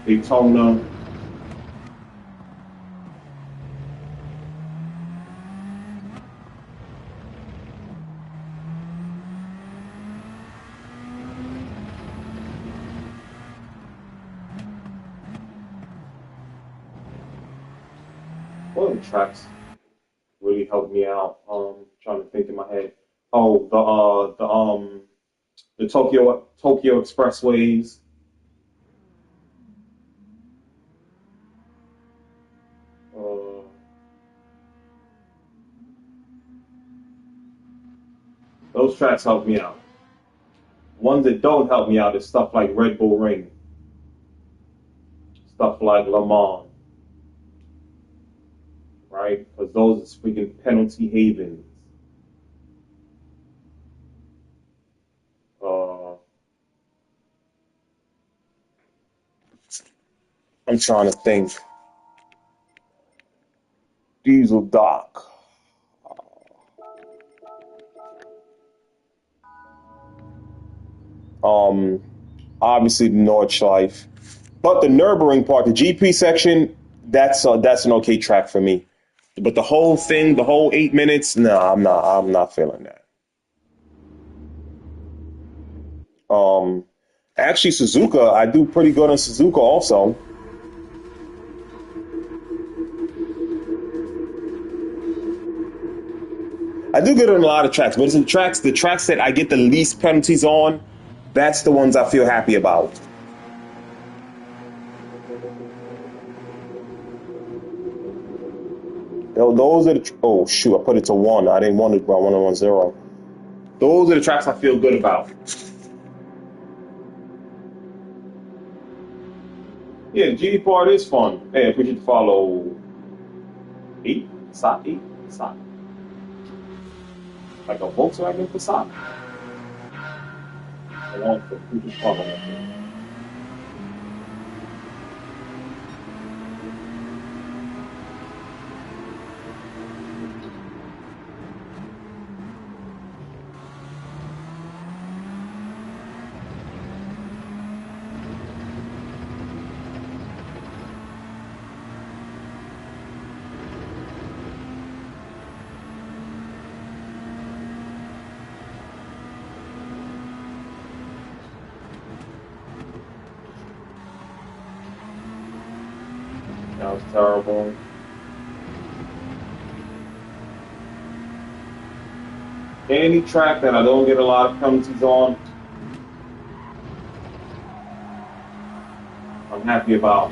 Daytona. One of the tracks really helped me out. Trying to think in my head. Oh, the Tokyo Expressways. Those tracks help me out. Ones that don't help me out is stuff like Red Bull Ring, stuff like Le Mans, right? Because those are freaking penalty havens. I'm trying to think. Diesel Dock. Obviously the Nordschleife, but the Nürburgring part, the GP section, that's an okay track for me. But the whole thing, the whole 8 minutes, no, I'm not feeling that. Actually, Suzuka, I do pretty good on Suzuka also. I do good on a lot of tracks, but it's the tracks that I get the least penalties on, that's the ones I feel happy about. Those are the, oh shoot, I put it to 1. I didn't want it, but I wanted 1-0. Those are the tracks I feel good about. Yeah, the GT part is fun. Hey, I appreciate you follow 8, Passat 8, Passat. Like a Volkswagen Passat. I want to appreciate you follow that thing. That was terrible. Any track that I don't get a lot of penalties on, I'm happy about.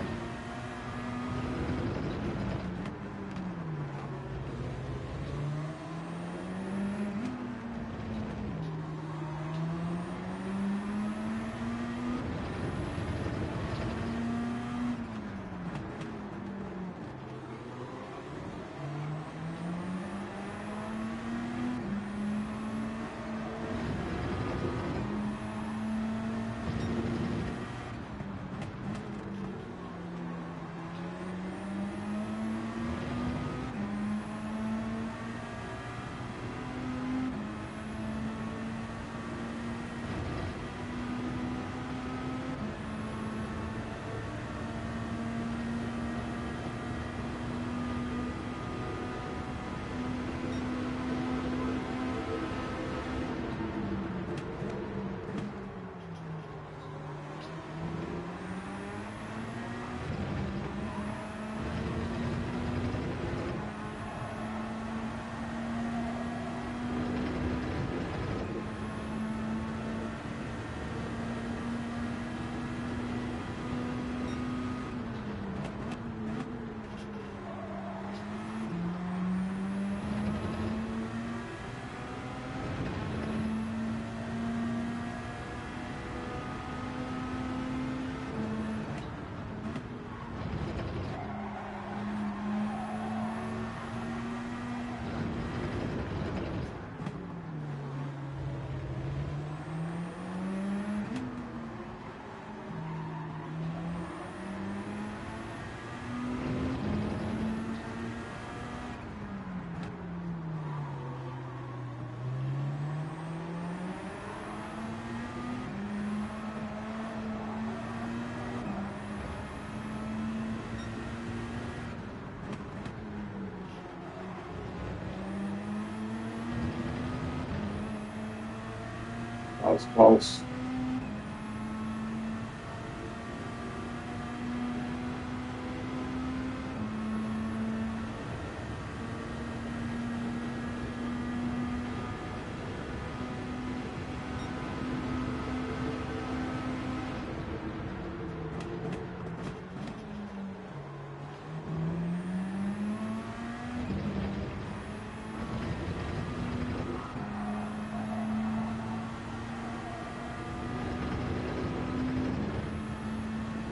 That was close.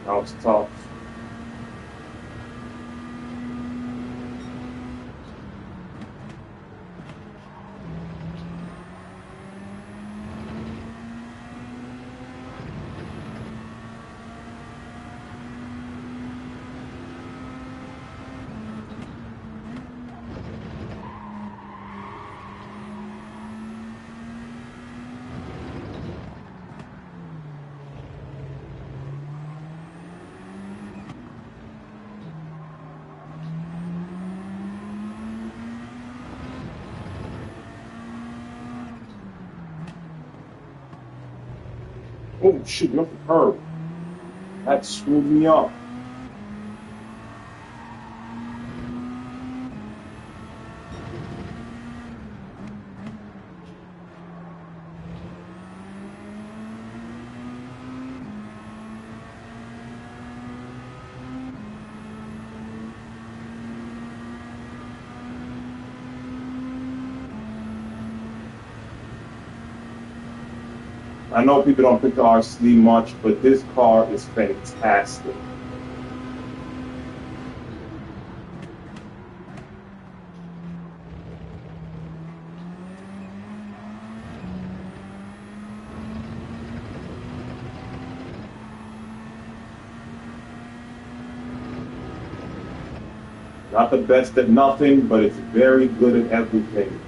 That was tough. Oh, shit, look at her. That screwed me up. I know people don't pick the RC much, but this car is fantastic. Not the best at nothing, but it's very good at everything.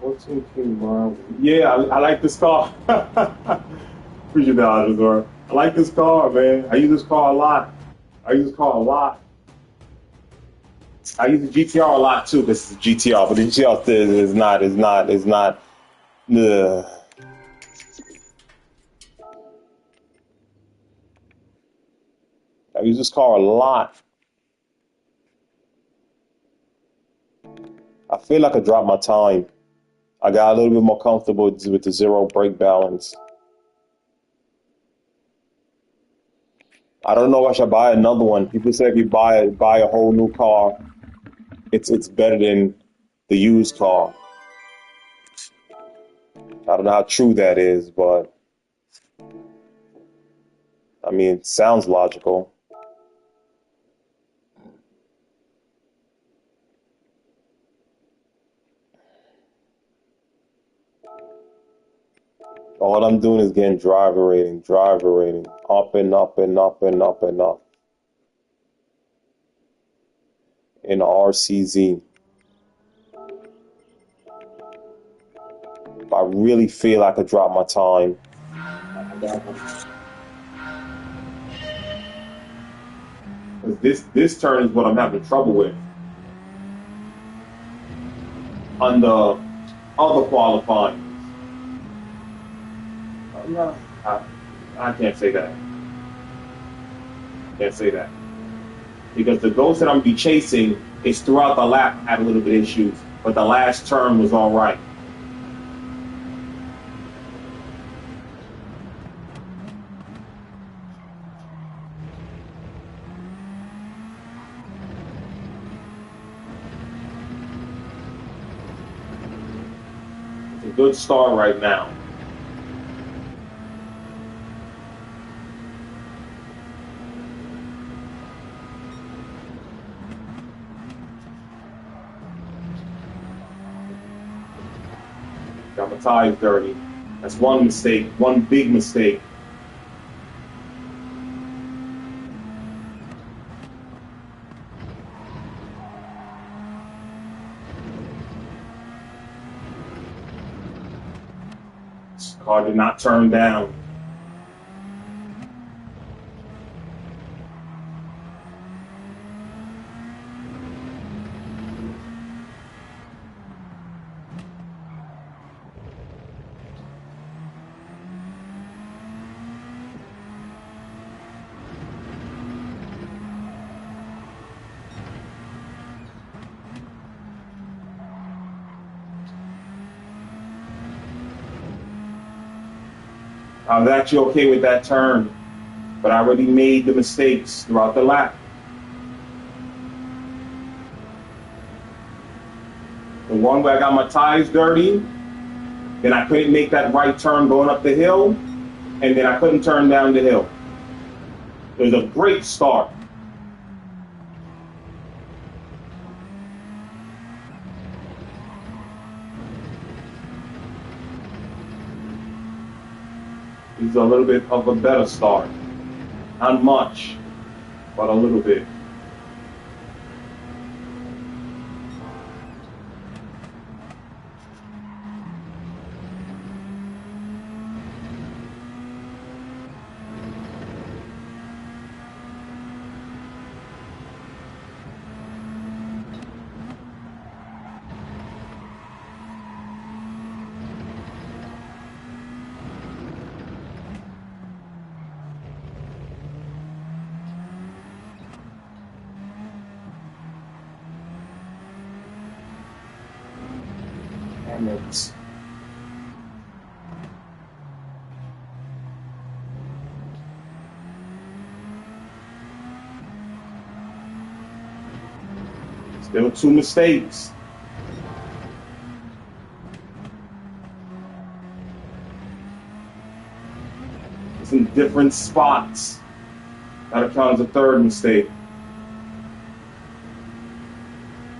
14 King Miles. Yeah, I like this car. Appreciate that, Azor. I like this car, man. I use this car a lot. I use this car a lot. I use the GTR a lot too. This is GTR, but the GTR is not. Uh, I use this car a lot. I feel like I dropped my time. I got a little bit more comfortable with the zero brake balance. I don't know if I should buy another one. People say if you buy a whole new car, it's better than the used car. I don't know how true that is, but I mean, it sounds logical. All I'm doing is getting driver rating, up and up and up and up and up in RCZ. If I really feel I could drop my time, because this turn is what I'm having trouble with. On the other qualifying, no, I can't say that. Can't say that. Because the ghost that I'm be chasing is throughout the lap had a little bit of issues, but the last turn was all right. It's a good start right now. Got my tires dirty. That's one mistake, one big mistake. This car did not turn down. I was actually okay with that turn, but I already made the mistakes throughout the lap. The one where I got my tires dirty, then I couldn't make that right turn going up the hill, and then I couldn't turn down the hill. It was a great start. It's a little bit of a better start. Not much, but a little bit. It's still two mistakes. It's in different spots. That accounts a third mistake.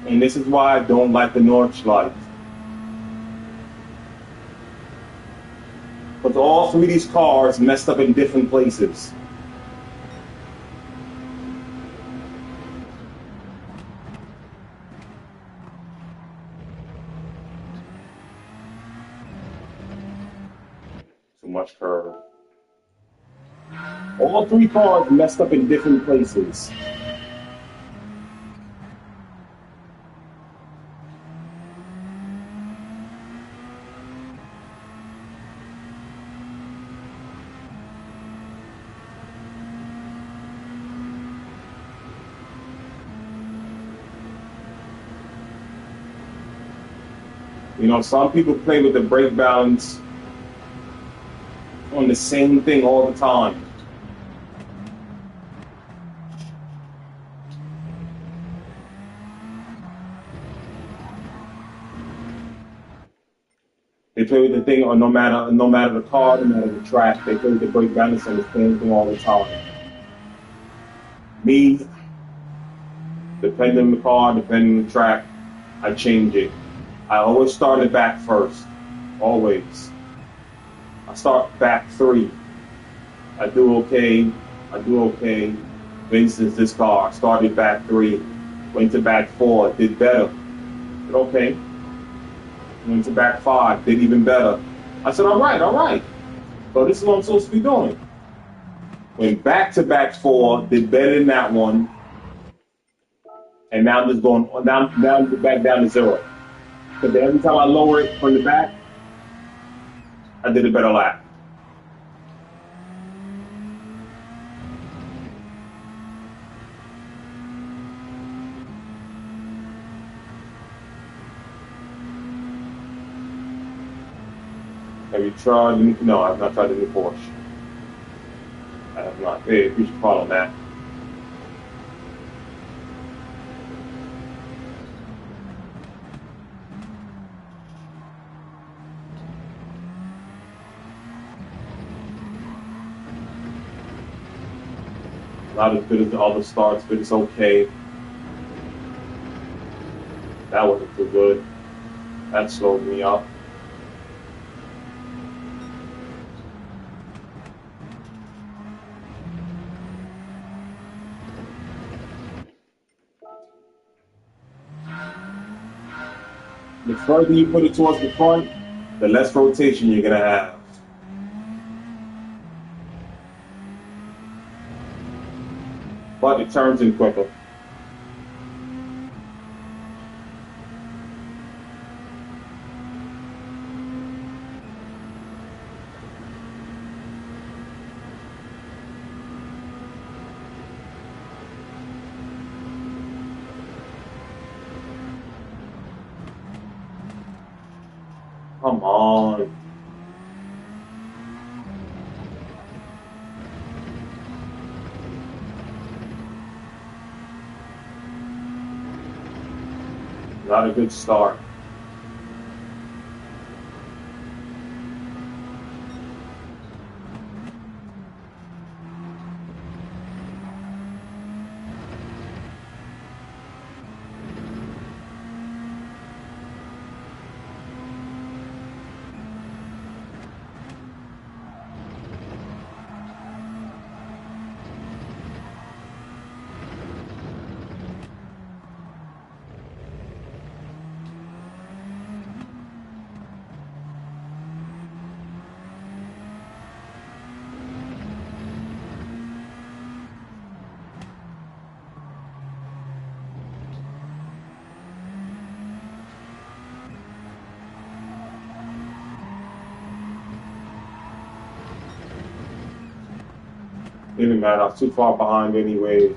And this is why I don't like the Nordschleife. But all three of these cars messed up in different places. Too much curve. All three cars messed up in different places. You know, some people play with the brake balance on the same thing all the time. They play with the thing, or no matter the car, no matter the track, they play with the brake balance on the same thing all the time. Me, depending on the car, depending on the track, I change it. I always start it back first. Always. I start back 3. I do okay. For instance, this car, I started back 3, went to back 4, did better. Did okay. Went to back 5, did even better. I said, all right. So this is what I'm supposed to be doing. Went back to back 4, did better than that one. And now I'm just going, now I'm back down to 0. Because every time I lower it from the back, I did a better lap. Have you tried? No, I've not tried the new Porsche. I have not. Hey, we should follow that. Not as good as the other starts, but it's okay. That wasn't too good. That slowed me up. The further you put it towards the front, the less rotation you're gonna have. But it turns in quicker. Come on. Not a good start. Didn't matter. I was too far behind anyway.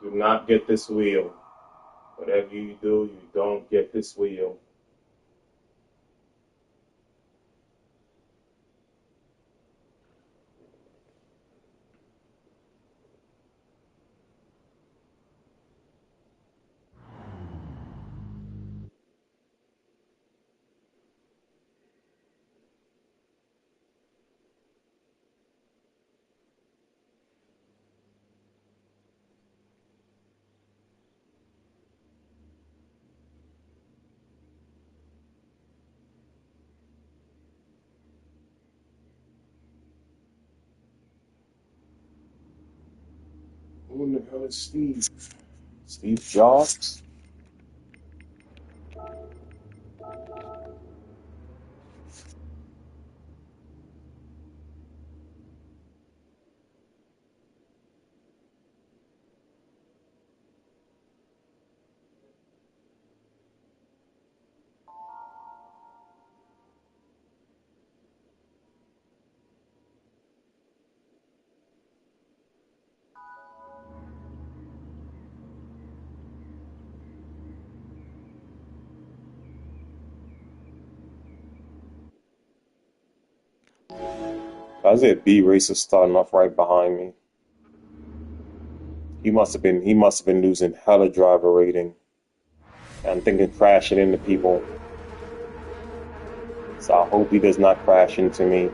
Do not get this wheel. Whatever you do, you don't get this wheel. Who in the hell is Steve? Steve Jobs? I said B racer starting off right behind me. He must have been losing hella driver rating. I'm thinking crashing into people. So I hope he does not crash into me.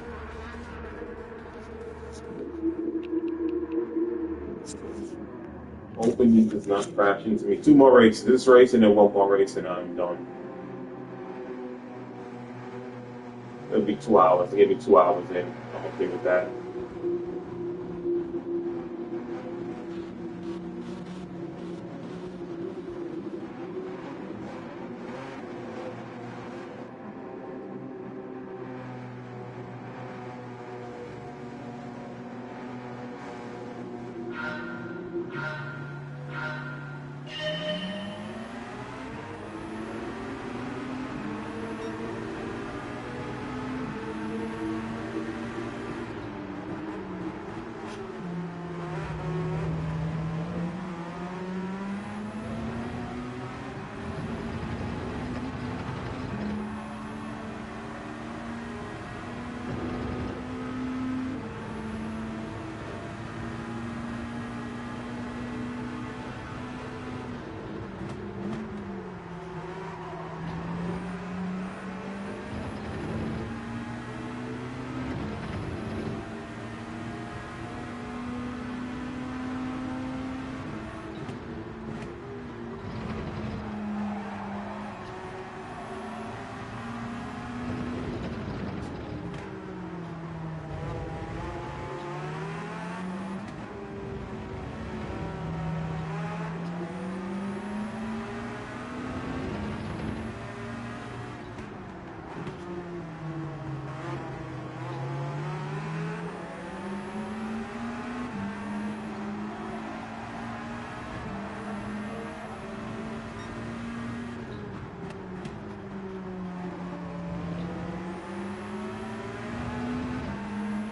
Hoping he does not crash into me. 2 more races. This race and then 1 more race and I'm done. It'll be 2 hours. Give me 2 hours in. I'm okay with that.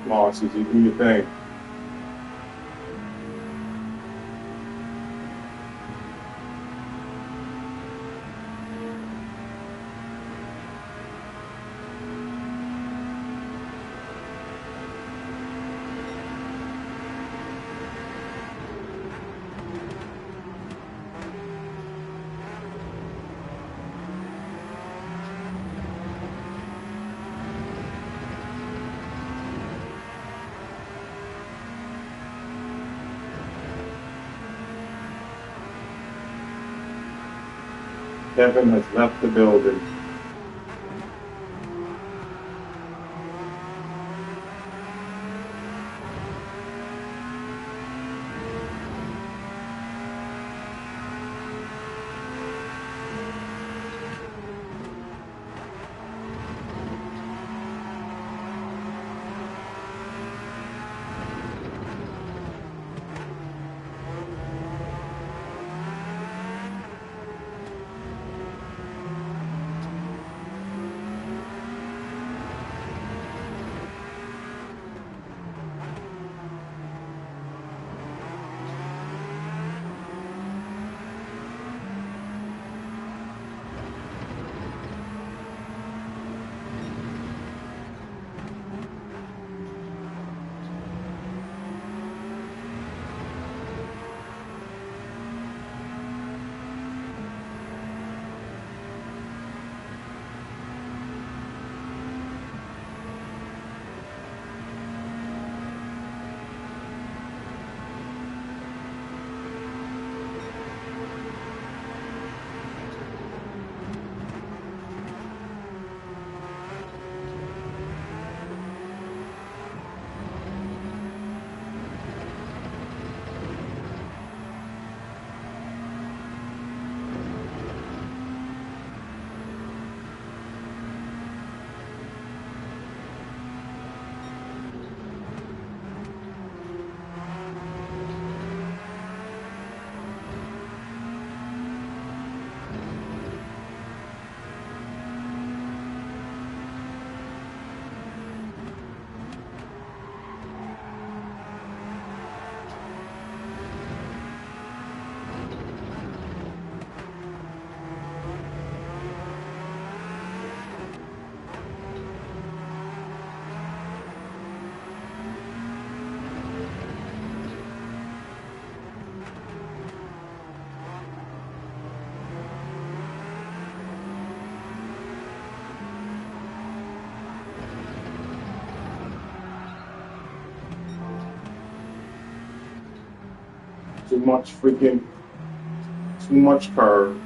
Come on, Susie, do your thing. Kevin has left the building. Too much freaking, too much curve.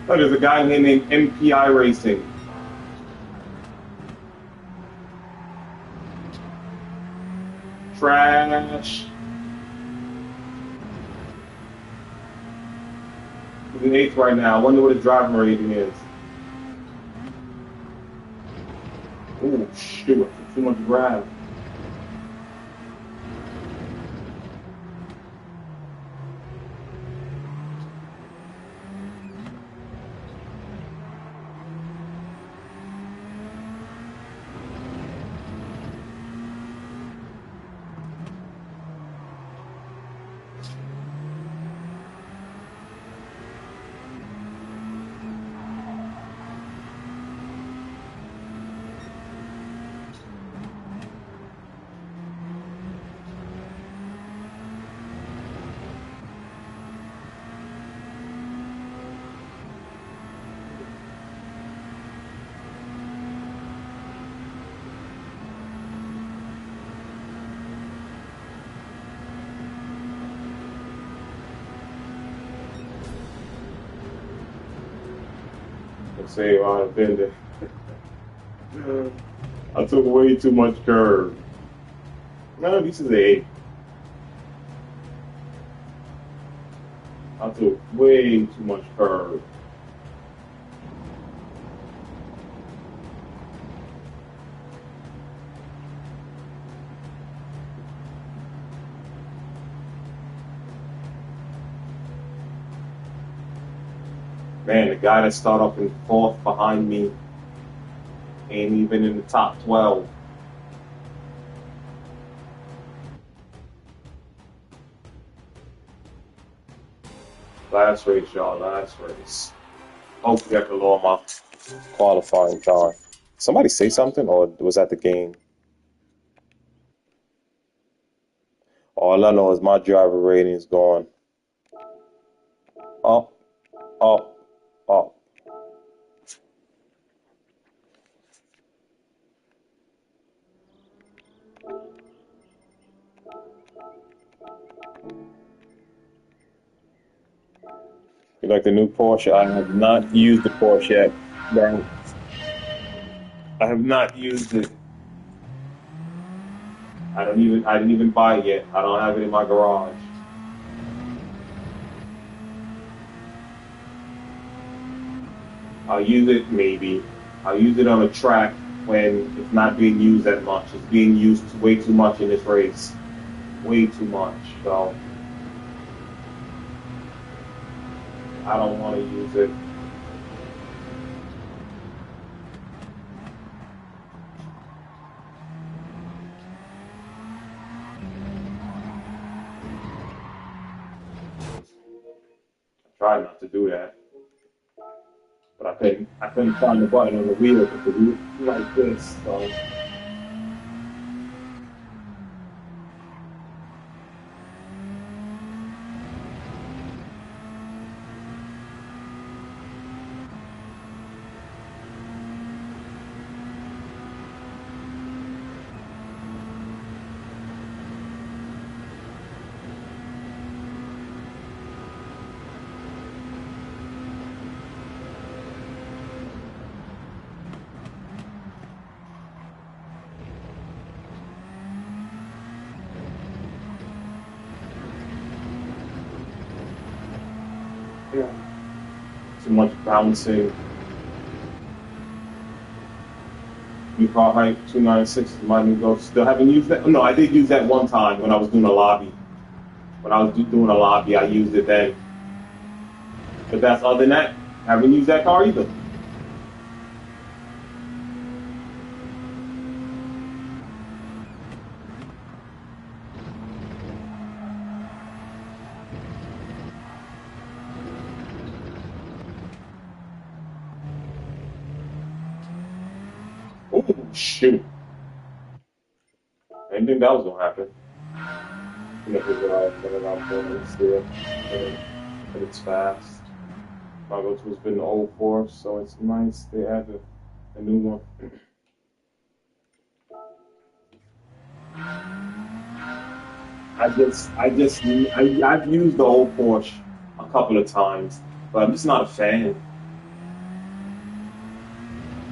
Oh, there's a guy here named MPI Racing. Trash. He's in eighth right now. I wonder what his driving rating is. Oh, shoot. Too much grab. Let's say I've been there. I took way too much curve. No, this is a. I took way too much curve. Man, the guy that started off in fourth behind me ain't even in the top 12. Last race, y'all. Last race. Hopefully I can lower my qualifying time. Somebody say something, or was that the game? All I know is my driver rating is going up, up, up. You like the new Porsche? I have not used the Porsche yet. No. I have not used it. I didn't even buy it yet. I don't have it in my garage. I'll use it maybe. I'll use it on a track when it's not being used that much. It's being used way too much in this race. Way too much. So I don't want to use it. I tried not to do that. But I couldn't find the button on the wheel to do it like this, so. Yeah. Too much bouncing. New car height 296 might need to go. Still haven't used that. No, I did use that one time when I was doing a lobby. When I was doing a lobby, I used it then. But that's other than that, I haven't used that car either. Oh shoot! I didn't think that was gonna happen. But it's fast. My go-to has been the old four, so it's nice they added a new one. I've used the old Porsche a couple of times, but I'm just not a fan.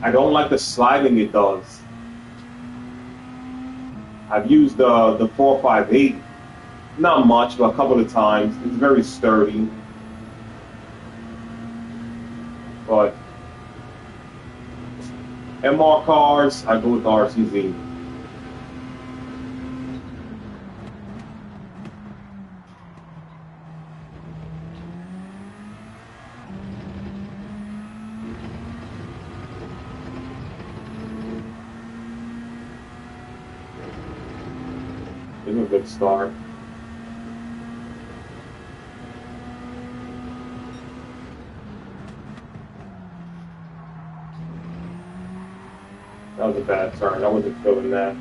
I don't like the sliding it does. I've used the 458, not much, but a couple of times. It's very sturdy, but MR cars, I go with the RCZ. It's a good start. That was a bad turn. I wasn't feeling that.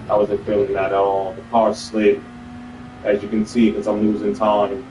I wasn't feeling that at all. The car slid, as you can see, because I'm losing time.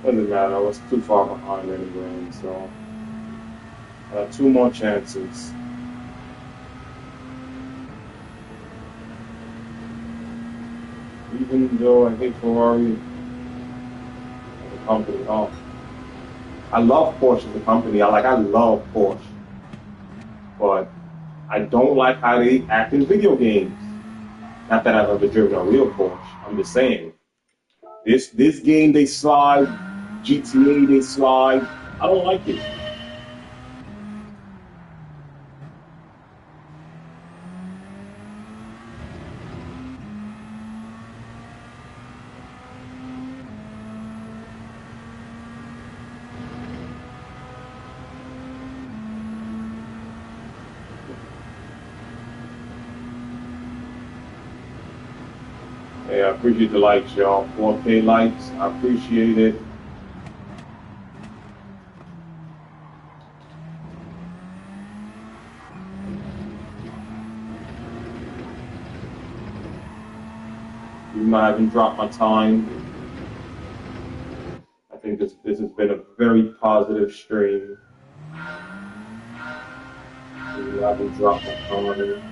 Doesn't matter. I was too far behind anyway, so I have two more chances. Even though I hate Ferrari as a company, oh, I love Porsche as a company. I love Porsche, but I don't like how they act in video games. Not that I've ever driven a real Porsche. I'm just saying. This game they slide, GTA they slide. I don't like it. Hey, I appreciate the likes, y'all. 4K likes, I appreciate it. even though I haven't dropped my time. I think this has been a very positive stream. Even though I haven't dropped my time.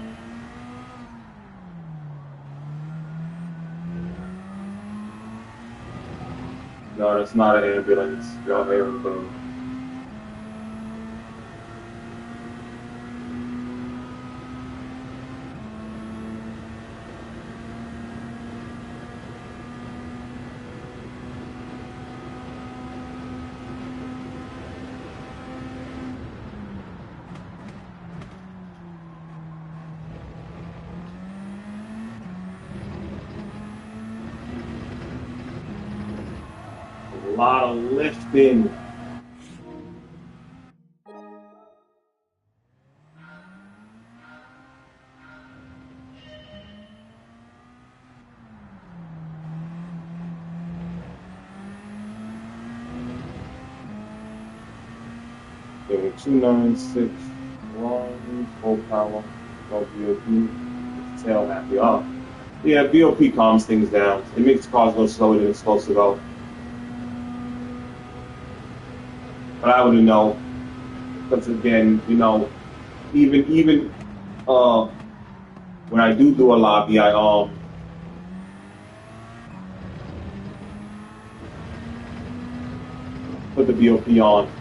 No, that's not an ambulance. Y'all hear anything? A lot of lifting. Okay, 2961, full power, no BOP, tail happy. Oh, yeah, BOP calms things down. It makes cars go slower than it's supposed to go. But I wouldn't know, because again, you know, even when I do a lobby, I put the BOP on.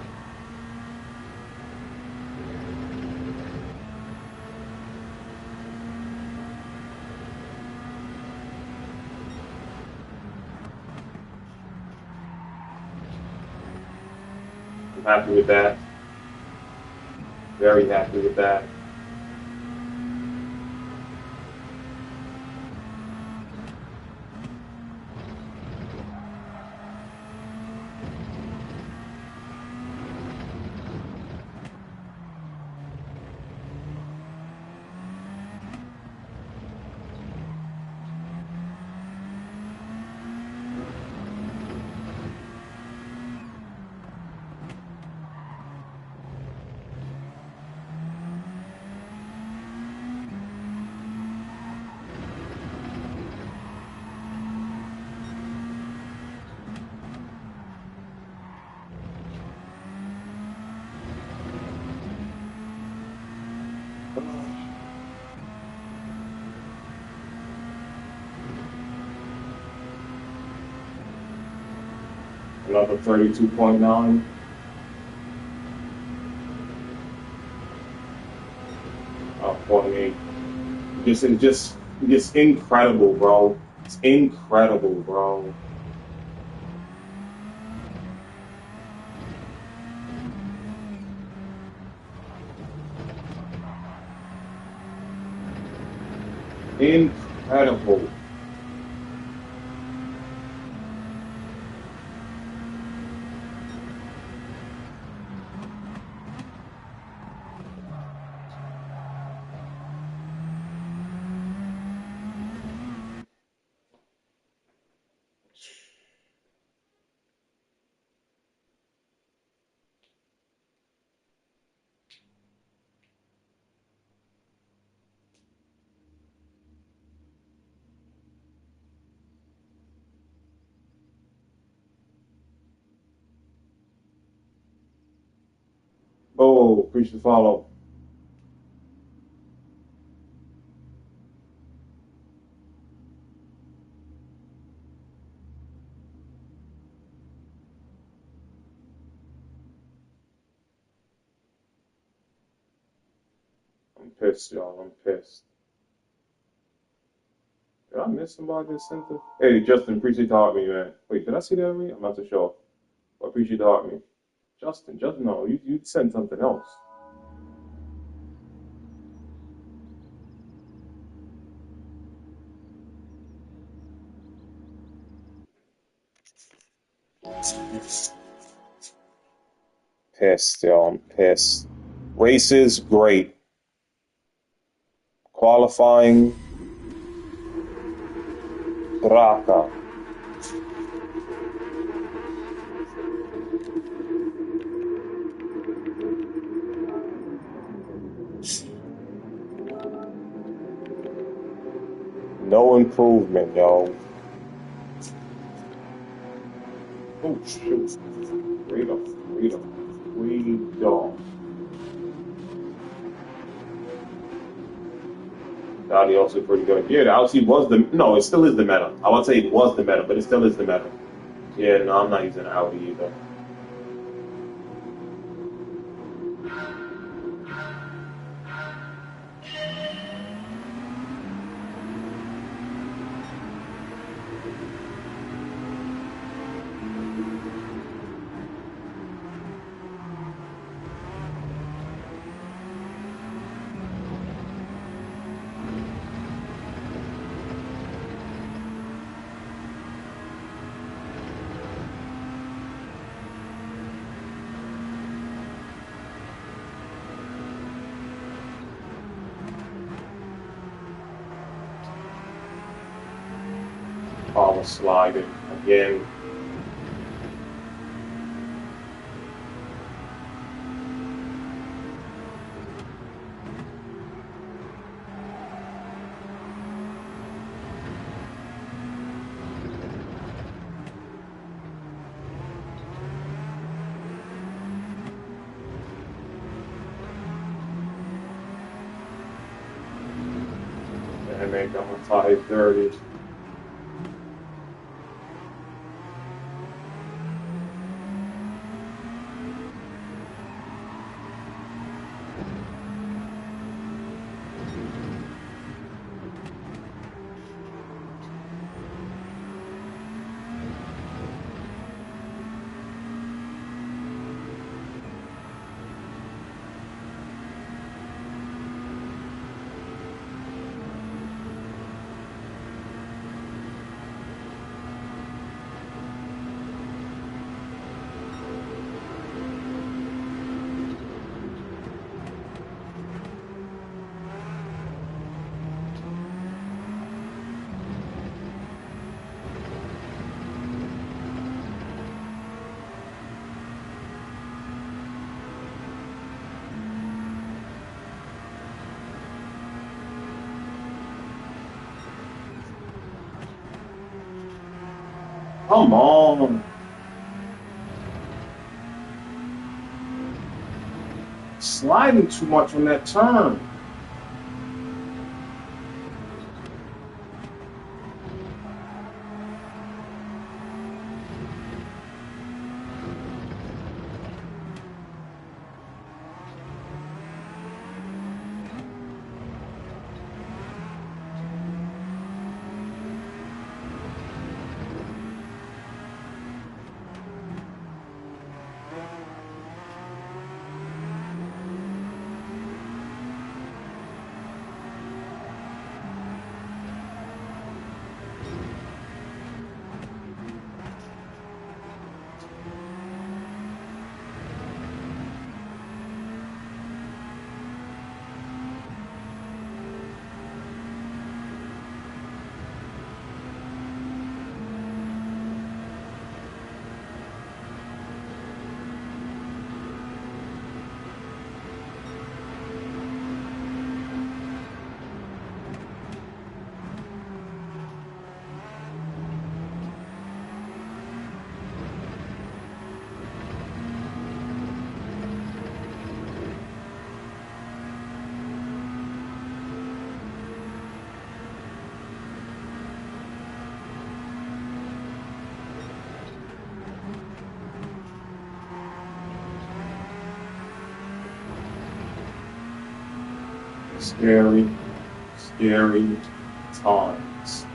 I'm happy with that. Very happy with that. Another 32.9. Oh, 48. It's just incredible, bro. It's incredible, bro. Incredible. Oh, appreciate the follow. I'm pissed, y'all. I'm pissed. Did I miss somebody that sent the? Hey, Justin, appreciate the heart me, man. Wait, did I see that already? I'm not too sure. But appreciate the heart me. Justin, no, you sent something else. Pissed, y'all. I'm pissed. Races, great. Qualifying, Raka. No improvement, yo. Oh, shoot. Freedom. Dottie also pretty good. Yeah, the LC was the, no, it still is the meta. I would say it was the meta, but it still is the meta. Yeah, no, I'm not using Audi either. Power sliding again. And make them a 530. Come on. Sliding too much on that turn. Scary, scary times.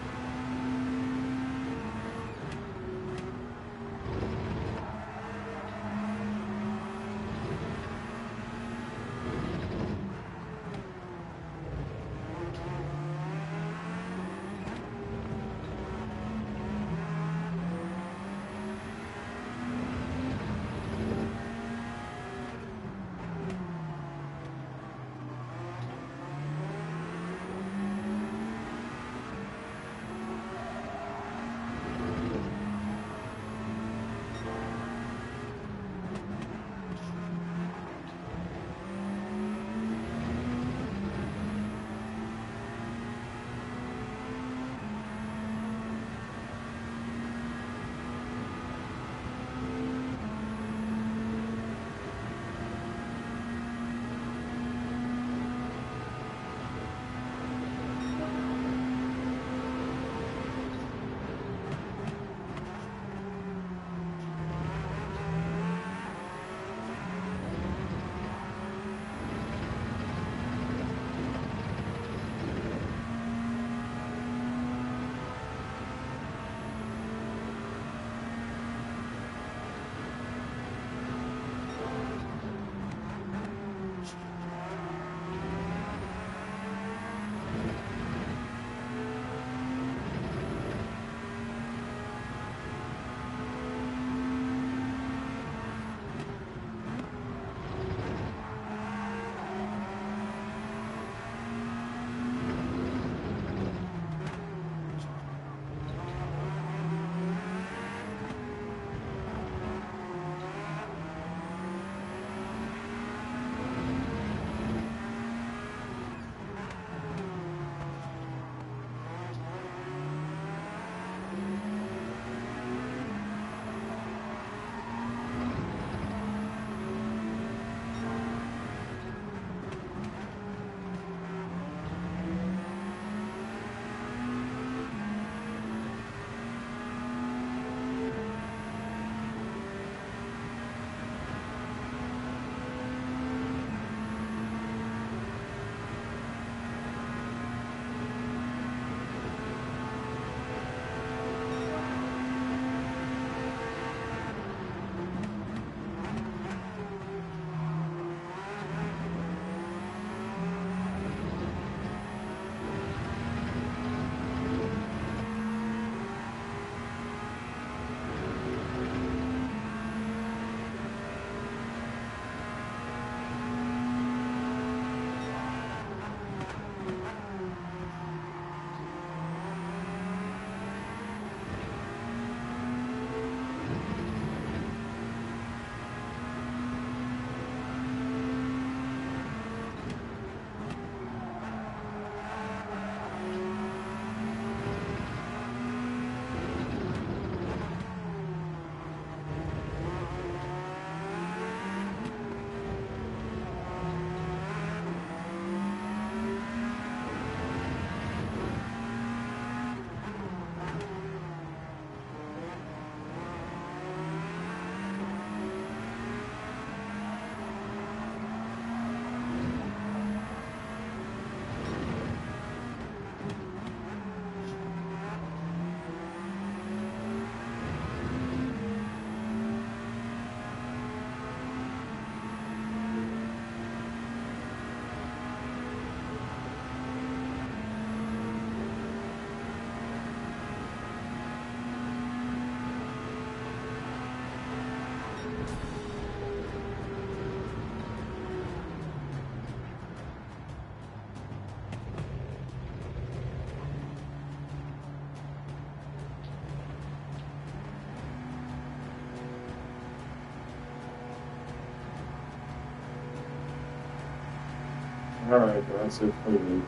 All right, that's it for me.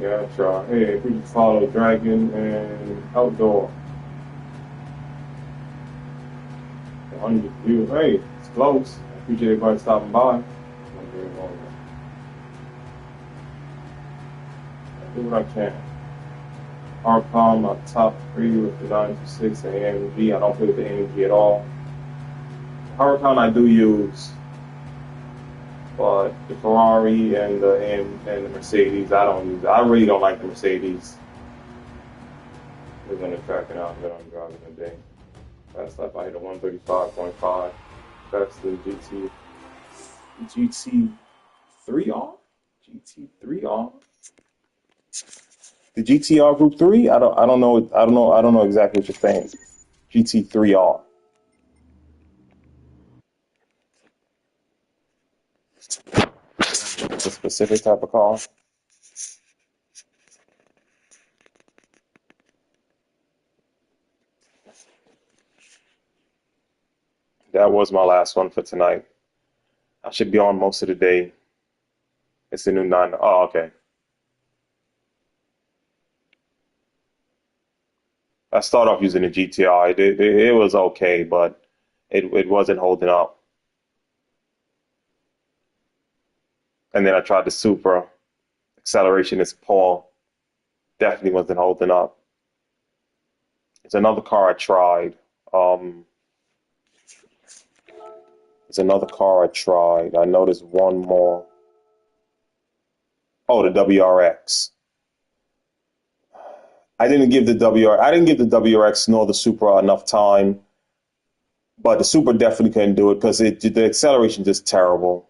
Yeah, I try. Hey, if we can follow Dragon and Outdoor. 100 views. Hey, it's close. I appreciate everybody stopping by. I do what I can. Hardcom, my top 3 with the 926 and AMG. I don't play with the AMG at all. Hurricane I do use, but the Ferrari and the Mercedes I don't use. I really don't like the Mercedes. We're gonna track it out. That I'm driving today. Fast lap I hit a 135.5. That's the GT3R. GT3R. The GTR Group 3? I don't know exactly what you're saying. GT3R. It's a specific type of car. That was my last one for tonight. I should be on most of the day. It's the new 9. Oh, okay. I started off using the GTR. It was okay, but it wasn't holding up. And then I tried the Supra. Acceleration is poor. Definitely wasn't holding up. It's another car I tried. It's another car I tried. I noticed one more. Oh, the WRX. I didn't give the WRX nor the Supra enough time, but the Supra definitely couldn't do it because the acceleration is just terrible.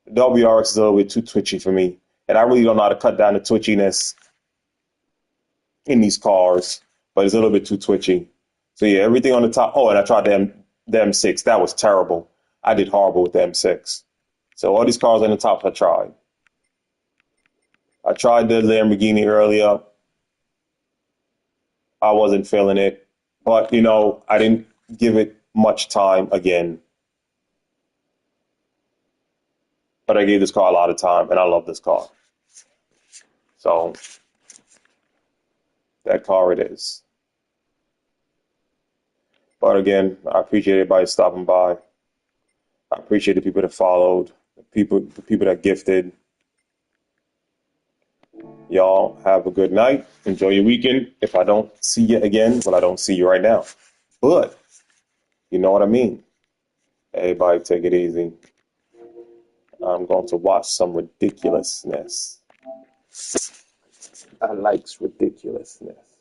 The WRX is a little bit too twitchy for me, and I really don't know how to cut down the twitchiness in these cars, but it's a little bit too twitchy. So yeah, everything on the top. Oh, and I tried the M6. That was terrible. I did horrible with the M6. So all these cars on the top I tried. I tried the Lamborghini earlier. I wasn't feeling it, but I didn't give it much time again. But I gave this car a lot of time, and I love this car. So that car it is. But again, I appreciate everybody stopping by. I appreciate the people that followed, the people that gifted. Y'all have a good night. Enjoy your weekend. If I don't see you again, well, I don't see you right now. But you know what I mean. Everybody take it easy. I'm going to watch some ridiculousness. I likes ridiculousness.